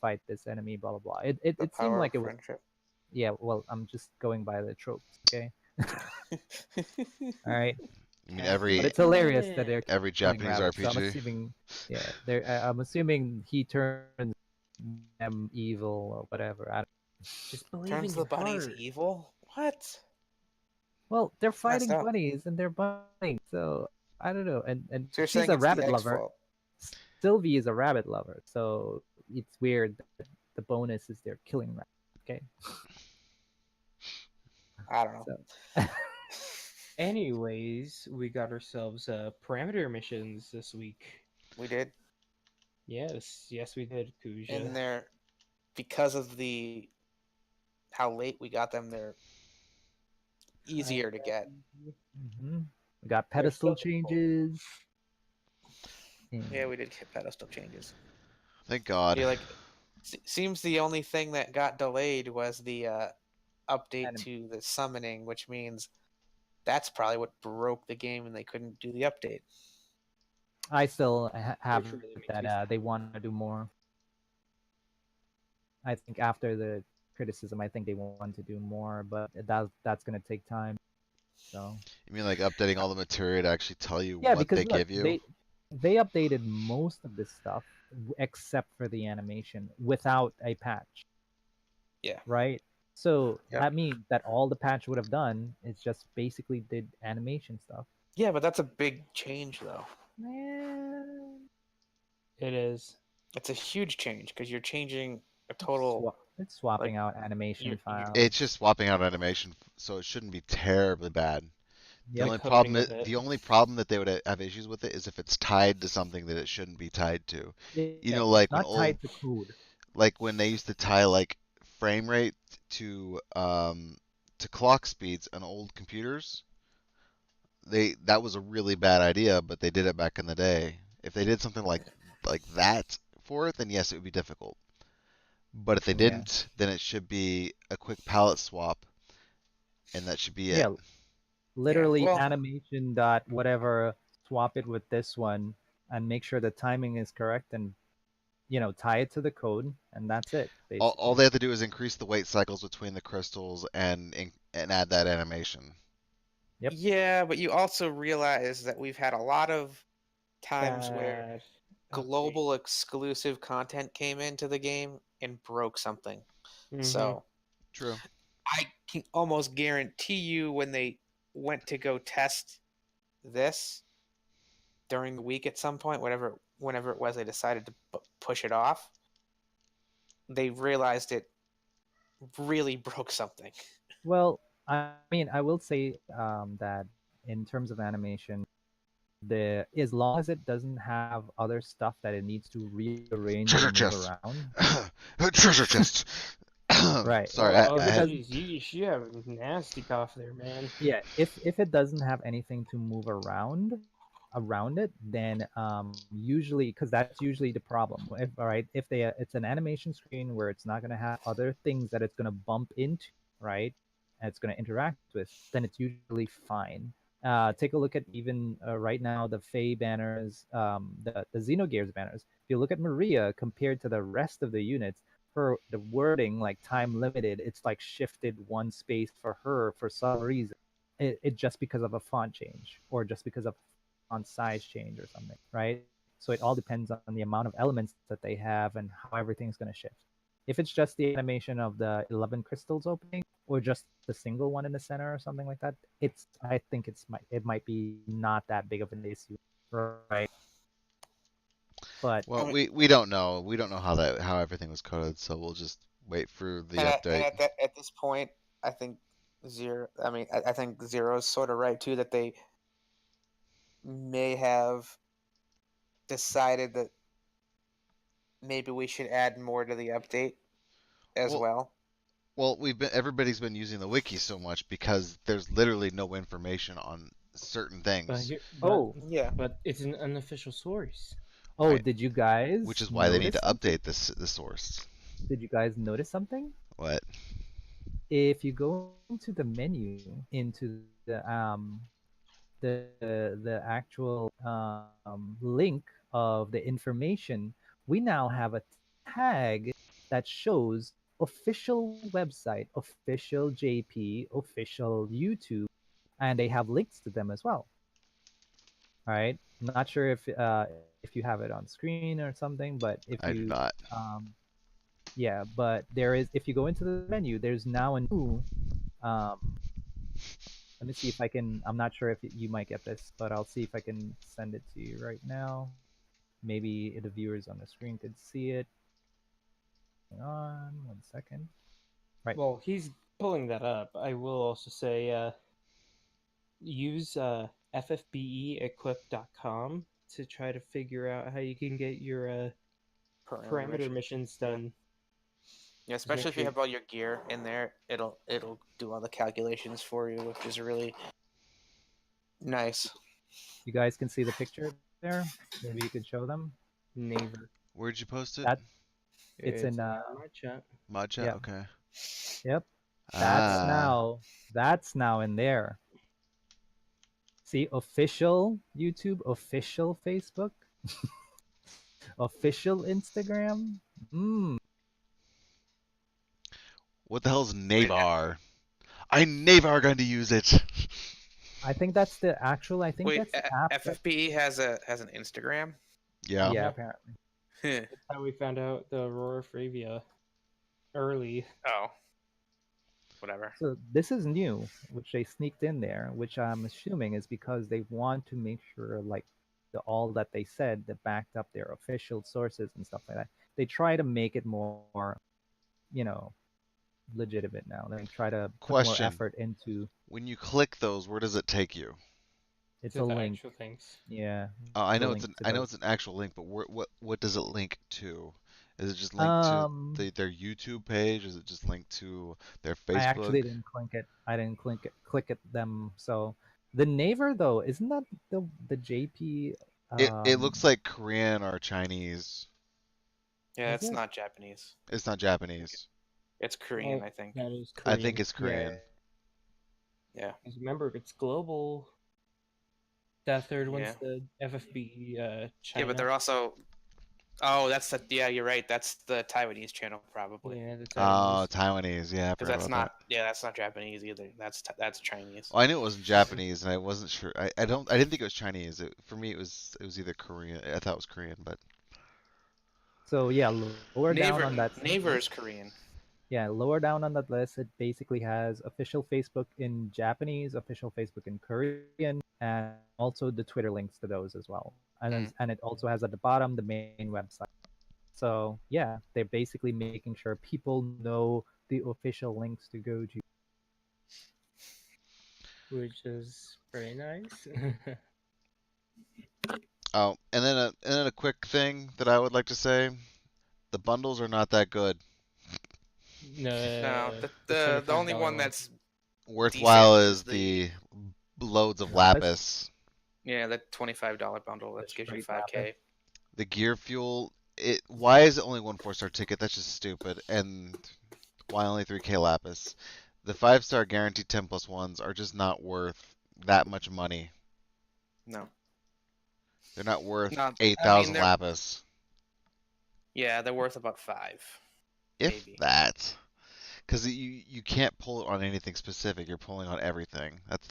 fight this enemy, blah blah blah. The It seemed power like of it was, friendship. yeah. Well, I'm just going by the tropes, okay? All right. I mean Have But every it's hilarious that they're every killing Japanese rabbits. So I'm RPG. assuming, yeah, I'm assuming he turns them evil or whatever. I don't... Just believe in Turns the your bunnies heart. evil? What? Well, they're It's messed fighting up. bunnies and they're bunnies, so I don't know. And So you're she's saying a it's the rabbit egg's lover. fault? Sylvie is a rabbit lover, so it's weird that the bonus is they're killing rabbits. Okay, I don't know. so Anyways, we got ourselves parameter missions this week. We did Yes, we did, in Kuja. there because of how late we got them. They're easier to get. we got They're pedestal still changes. Yeah, we did get pedestal changes. Thank God. Yeah, like seems the only thing that got delayed was the update And to the summoning, which means that's probably what broke the game and they couldn't do the update. I still have Which really makes that me sad. they want to do more. I think after the criticism, I think they want to do more, but that's gonna take time. So You mean like updating all the material to actually tell you yeah, what because they look, give you? they updated most of this stuff except for the animation without a patch, Yeah. right? So Yep. that means that all the patch would have done is just basically did animation stuff. Yeah, but that's a big change, though. It is. It's a huge change because you're changing a total. It's swapping out animation you- files. It's just swapping out animation, so it shouldn't be terribly bad. The Yep. only coding problem of it. the only problem that they would have issues with it is if it's tied to something that it shouldn't be tied to. Yeah, Like when not tied to code. like when they used to tie like frame rate to clock speeds on old computers. That was a really bad idea, but they did it back in the day. If they did something like that for it, then yes, it would be difficult. But if they Yeah. didn't, then it should be a quick palette swap, and that should be it. Yeah, literally well- animation dot whatever, swap it with this one and make sure the timing is correct, and tie it to the code, and that's it basically. All they have to do is increase the wait cycles between the crystals and add that animation. Yep. Yeah, but you also realize that we've had a lot of times where Bad global exclusive content came into the game and broke something. So True. I can almost guarantee you when they went to go test this during the week at some point, whenever it was they decided to push it off, they realized it really broke something. Well, I mean, I will say that in terms of animation, as long as it doesn't have other stuff that it needs to rearrange or Treasure move chest. around, Treasure chest. right? Sorry. Oh, If it does, jeez, you have a nasty cough there, man. yeah, if it doesn't have anything to move around it, then usually, because that's usually the problem. If all right, if they it's an animation screen where it's not going to have other things that it's going to bump into, right, and it's going to interact with, then it's usually fine. Take a look at even right now the Fae banners, the Xenogears banners. If you look at Maria compared to the rest of the units, her the wording like time limited, it's like shifted one space for her for some reason. It just because of a font change or just because of font size change or something, right? So it all depends on the amount of elements that they have and how everything's going to shift. If it's just the animation of the 11 crystals opening or just the single one in the center or something like that, I think it might be not that big of an issue, right? But Well, we don't know. We don't know how everything was coded, so we'll just wait for the update. At this point, I think Zero. I mean, I think Zero's sort of right too that they may have decided that maybe we should add more to the update as well. Well, everybody's been using the wiki so much because there's literally no information on certain things. Yeah. But it's an unofficial source. oh, did you guys Which is why they need to notice something? update the source. Did you guys notice something? What? If you go into the menu into the actual link of the information, we now have a tag that shows official website, official JP, official YouTube, and they have links to them as well. All right. I'm not sure if you have it on screen or something, but if I do you not. yeah, but there is, if you go into the menu, there's now a new um let me see if I can, I'm not sure if you might get this, but I'll see if I can send it to you right now. Maybe the viewers on the screen could see it. Hang on 1 second. Right. Well, he's pulling that up. I will also say use ffbeequip.com to try to figure out how you can get your parameter missions done. Yeah, especially if you have all your gear in there, it'll do all the calculations for you, which is really nice. You guys can see the picture there. Maybe you could show them. Neighbor. Where'd you post it? That it's in my chat. Mod chat? yeah. Okay. Yep. Ah. That's now in there. See, official YouTube, official Facebook, official Instagram. What the hell's Navar? I Navar going to use it. I think that's the actual. I think Wait, that's the app. FFBE has an Instagram. Yeah. Yeah, Yep. apparently. That's how we found out the Aurora Fravia early. Oh, whatever. So this is new, which they sneaked in there, which I'm assuming is because they want to make sure, like, all that they said that backed up their official sources and stuff like that. They try to make it more, legitimate now. They try to put more Question. effort into. When you click those, where does it take you? It's To a the link. actual things. Yeah. I know link to I know those. it's an actual link, but what does it link to? Is it just linked to their YouTube page? Is it just linked to their Facebook? I actually didn't click it. I didn't click at them. So the Naver though, isn't that the JP? It looks like Korean or Chinese. Yeah, Is it's it? not Japanese. It's not Japanese. It's Korean, I think. That is I Korean. think it's Korean. Yeah. Because remember, it's global. That third one's Yeah. the FFB China. Yeah, but they're also Oh, yeah, you're right. That's the Taiwanese channel probably. Yeah, the Oh, Taiwanese. Taiwanese. Yeah, I Because forgot about that. that's not Japanese either. That's Chinese. Well, I knew it wasn't Japanese, and I wasn't sure. I didn't think it was Chinese. For me, it was either Korean. I thought it was Korean, but So yeah, lower down on that. Naver is Korean. Yeah, lower down on that list, it basically has official Facebook in Japanese, official Facebook in Korean, and also the Twitter links to those as well. And it also has at the bottom the main website. So yeah, they're basically making sure people know the official links to go to. Which is pretty nice. oh, and then a quick thing that I would like to say: the bundles are not that good. No, the the only $25 one that's Worthwhile decent is the loads of Lapis. lapis. yeah, the $25 bundle that gives you free 5K. The gear fuel. Why is it only one 4-star ticket? That's just stupid. And why only 3K lapis? The 5-star guaranteed 10+1s are just not worth that much money. No. They're not worth No, I mean, 8,000 lapis. Yeah, they're worth about 5. If Maybe. that. Because you can't pull it on anything specific. You're pulling on everything. That's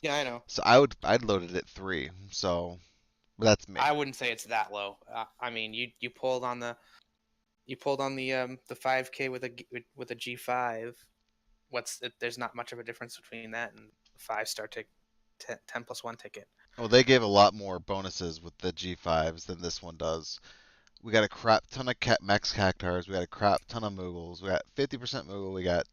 Yeah, I know. So I'd load it at 3. So, but that's me. I wouldn't say it's that low. I mean, you pulled on the 5K with a G5. There's not much of a difference between that and a 5-star 10+1 ticket. Well, they gave a lot more bonuses with the G5s than this one does. We got a crap ton of max cactars. We got a crap ton of moogles. We got 50% moogle. We got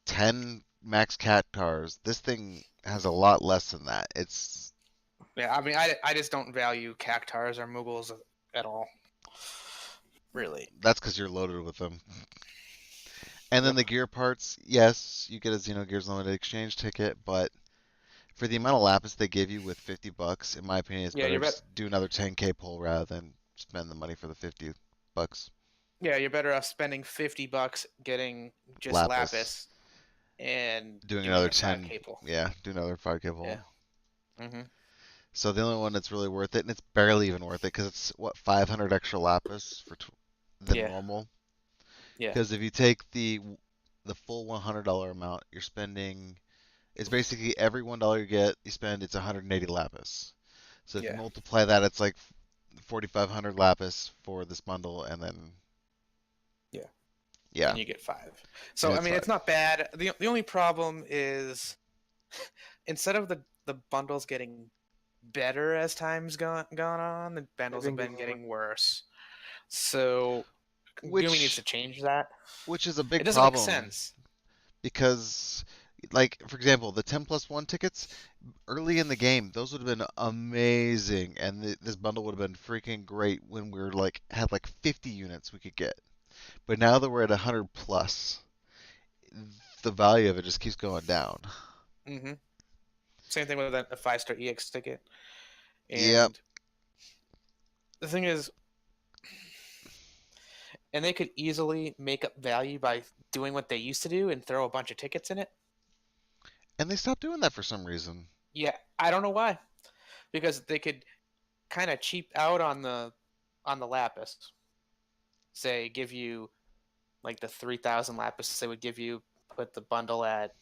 10 max cactars. This thing has a lot less than that. Yeah, I mean, I just don't value cactars or moogles at all. Really. That's because you're loaded with them. And then the gear parts, yes, you get a Xenogears limited exchange ticket, but for the amount of lapis they give you with $50, in my opinion, it's better to do another 10K pull rather than spend the money for the $50. Yeah, you're better off spending $50 getting just lapis and doing another a 5K pull. Yeah, do another 5K pull. Yeah. Mm-hmm. So the only one that's really worth it, and it's barely even worth it, because it's what 500 extra lapis than normal. Yeah. Because if you take the full $100 amount, you're spending. It's basically every $1 you get, you spend. It's 180 lapis. So if you multiply that, it's like 4,500 lapis for this bundle, and then. Yeah. And you get 5. So I mean, it's not bad. The only problem is instead of the bundles getting better as time's gone on, the bundles have been getting worse. So Gumi needs to change that. Which is a big problem. It doesn't make sense. Because, like, for example, the 10+1 tickets, early in the game, those would have been amazing. And this bundle would have been freaking great when we were had 50 units we could get. But now that we're at 100 plus, the value of it just keeps going down. Mm-hmm. Same thing with a 5-star EX ticket. And the thing is, and they could easily make up value by doing what they used to do and throw a bunch of tickets in it. And they stopped doing that for some reason. Yeah, I don't know why. Because they could kind of cheap out on the lapis. Say, give you like the 3,000 lapis. They would put the bundle at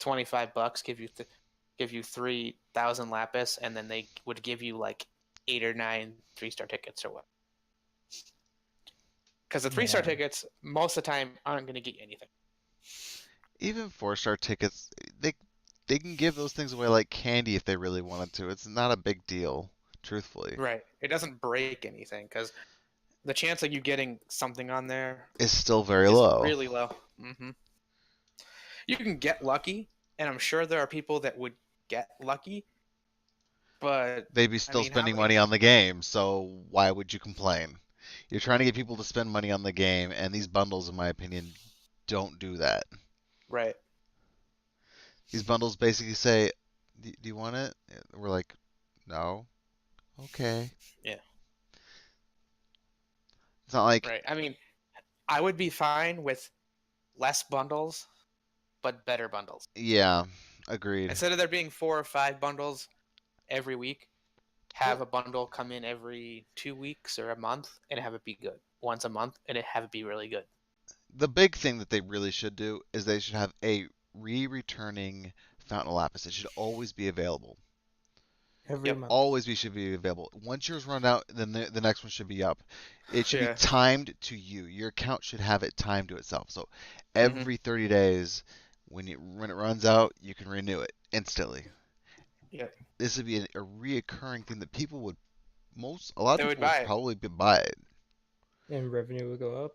$25. Give you 3,000 lapis, and then they would give you like 8 or 9 3-star tickets or what. Because the 3-star tickets most of the time aren't going to get you anything. Even 4-star tickets, they can give those things away like candy if they really wanted to. It's not a big deal, truthfully. Right. It doesn't break anything because the chance of you getting something on there is still very low. Really low. Mm-hmm. You can get lucky, and I'm sure there are people that would get lucky, but they'd be still spending money on the game, so why would you complain? You're trying to get people to spend money on the game, and these bundles, in my opinion, don't do that. Right. These bundles basically say, do you want it? We're like, no. Okay. Yeah. It's not like... Right. I mean, I would be fine with less bundles, but better bundles. Yeah, agreed. Instead of there being 4 or 5 bundles every week, have a bundle come in every 2 weeks or a month and have it be good. Once a month and have it be really good. The big thing that they really should do is they should have a returning Fountain of Lapis. It should always be available. Every month. Always should be available. Once yours run out, then the next one should be up. It should Yeah. be timed to you. Your account should have it timed to itself. So every 30 days, when it runs out, you can renew it instantly. Yeah. This would be a reoccurring thing that people would a lot of They people would buy would it. probably buy it. And revenue would go up.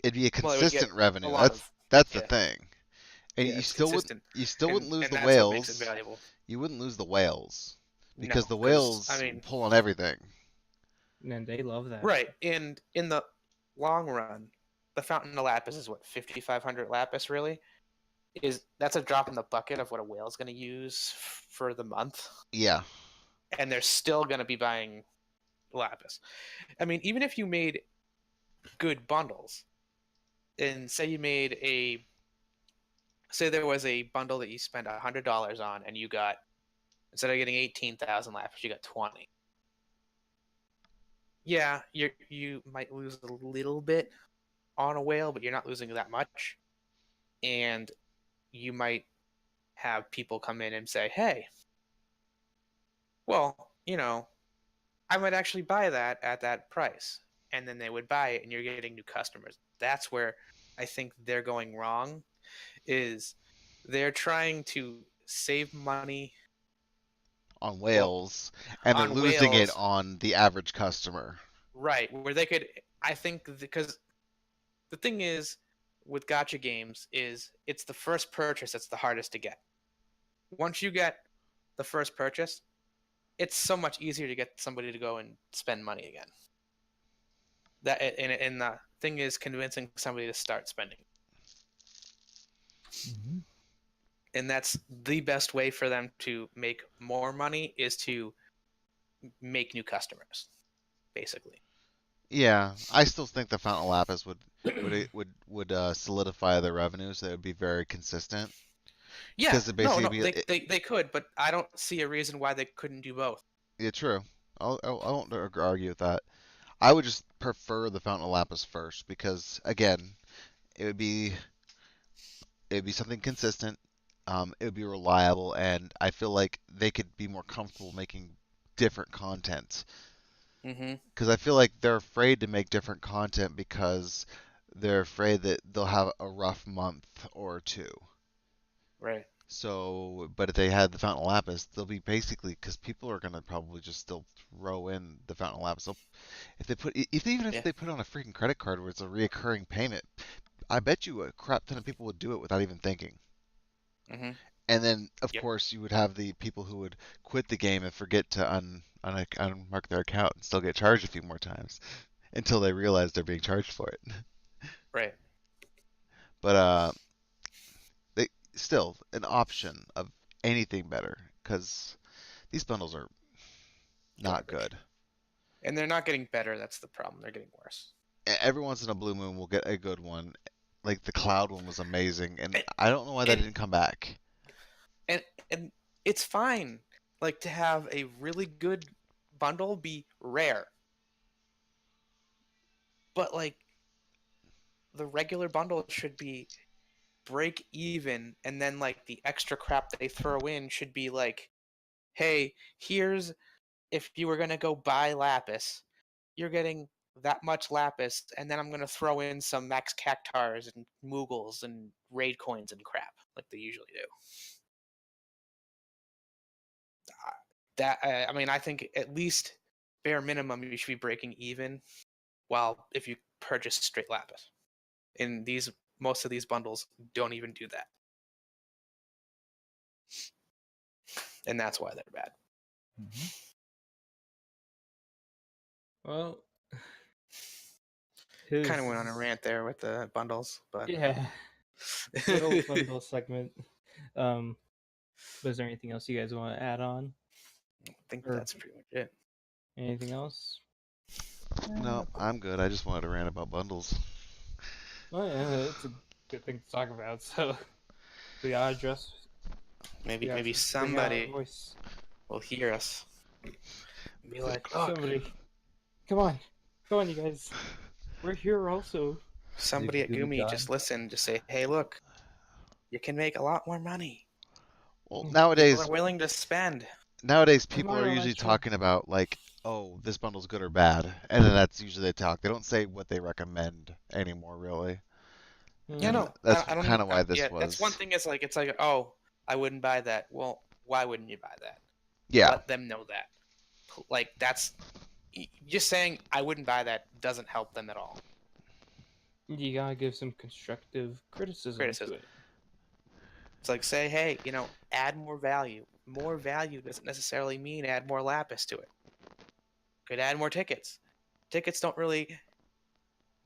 It'd be a Well, it would consistent get revenue. a lot That's yeah. the thing. And Yeah, you it's still consistent. wouldn't lose and the that's what makes it whales. valuable. You wouldn't lose the whales because No, the whales I mean, pull on everything. And they love that. right. And in the long run, the Fountain of Lapis is what, 5,500 Lapis really? That's a drop in the bucket of what a whale's going to use for the month. Yeah. And they're still going to be buying Lapis. I mean, even if you made good bundles, and say there was a bundle that you spent $100 on, and you got, instead of getting 18,000 Lapis, you got 20. Yeah, you might lose a little bit on a whale, but you're not losing that much. And you might have people come in and say, hey, well, I might actually buy that at that price. And then they would buy it, and you're getting new customers. That's where I think they're going wrong, is they're trying to save money on whales, and they're on losing it whales. on the average customer. Right, where they could, I think, because the thing is with gacha games is it's the first purchase that's the hardest to get. Once you get the first purchase, it's so much easier to get somebody to go and spend money again. And the thing is convincing somebody to start spending. Mm-hmm. And that's the best way for them to make more money, is to make new customers, basically. Yeah, I still think the Fountain of Lapis would solidify the revenue, so it would be very consistent. Yeah, Because it basically they could, but I don't see a reason why they couldn't do both. Yeah, true. I won't argue with that. I would just prefer the Fountain of Lapis first because, again, it would be something consistent. It would be reliable, and I feel like they could be more comfortable making different content. Because I feel like they're afraid to make different content because they're afraid that they'll have a rough month or two. Right. So, but if they had the Fountain of Lapis, they'll be basically, because people are gonna probably just still throw in the Fountain of Lapis. If they put on a freaking credit card where it's a reoccurring payment, I bet you a crap ton of people would do it without even thinking. And then, of course, you would have the people who would quit the game and forget to unmark their account and still get charged a few more times until they realize they're being charged for it. Right. But still an option of anything better, because these bundles are not good. And they're not getting better. That's the problem. They're getting worse. Every once in a blue moon, we'll get a good one. Like the cloud one was amazing, and I don't know why that didn't come back. And it's fine, like, to have a really good bundle be rare. But like, the regular bundle should be break even, and then like the extra crap that they throw in should be like, hey, here's, if you were gonna go buy Lapis, you're getting that much Lapis, and then I'm gonna throw in some max cactars and moogles and raid coins and crap like they usually do. I mean, I think at least bare minimum you should be breaking even, while if you purchase straight Lapis. And most of these bundles don't even do that. And that's why they're bad. Well, Kind of went on a rant there with the bundles, but yeah, little bundle segment. Was there anything else you guys want to add on? I think that's pretty much it. Anything else? No, I'm good. I just wanted to rant about bundles. Well, yeah, that's a good thing to talk about. So we gotta address. Maybe somebody will hear us. Be like, look, Somebody, come on, you guys. We're here also. somebody at Gumi Gumi, God. just listen. Just say, hey, look, you can make a lot more money. Well, People People nowadays, are willing to spend. people Am I are not usually sure? talking about like, oh, this bundle's good or bad, and then that's usually they talk. They don't say what they recommend anymore, really. You And know, that's I don't kind even. of why this Yeah, that's one was. thing. Is like it's like, oh, I wouldn't buy that. Well, why wouldn't you buy that? Yeah, Let them know that. Like that's just saying I wouldn't buy that doesn't help them at all. You gotta give some constructive criticism to Criticism. it. It's like say, hey, add more value. More value doesn't necessarily mean add more lapis to it. Could add more tickets. Tickets don't really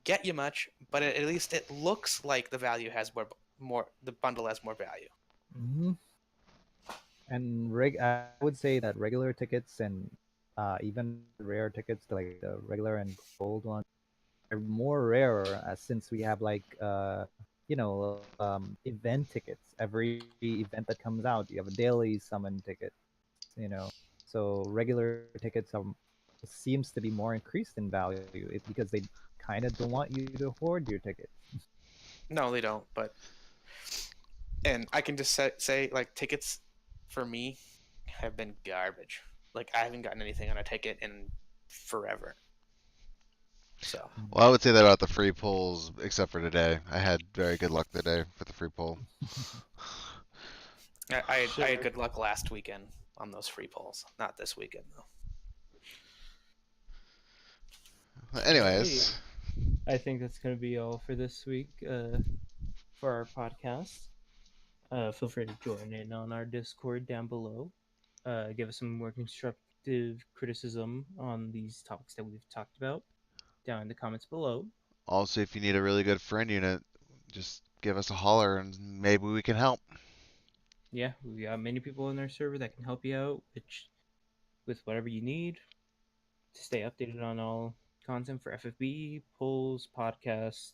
get you much, but at least it looks like the value has more. The bundle has more value. Hmm. And I would say that regular tickets and even rare tickets, like the regular and gold ones, are more rarer since we have like event tickets. Every event that comes out, you have a daily summon ticket. You know, so regular tickets seems to be more increased in value because they kind of don't want you to hoard your tickets. No, they don't. And I can just say like tickets for me have been garbage. Like I haven't gotten anything on a ticket in forever. So well, I would say that about the free pulls, except for today. I had very good luck today for the free pull. I had good luck last weekend on those free polls. Not this weekend though. Anyways, I think that's gonna be all for this week for our podcast. Feel free to join in on our Discord down below. Give us some more constructive criticism on these topics that we've talked about down in the comments below. also, if you need a really good friend unit, just give us a holler and maybe we can help. Yeah, we got many people in our server that can help you out with whatever you need to stay updated on all content for FFB, polls, podcasts,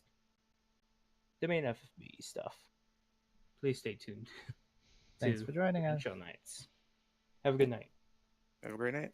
the main FFB stuff. Please stay tuned Thanks to for joining us. Show Nights. Have a good night. Have a great night.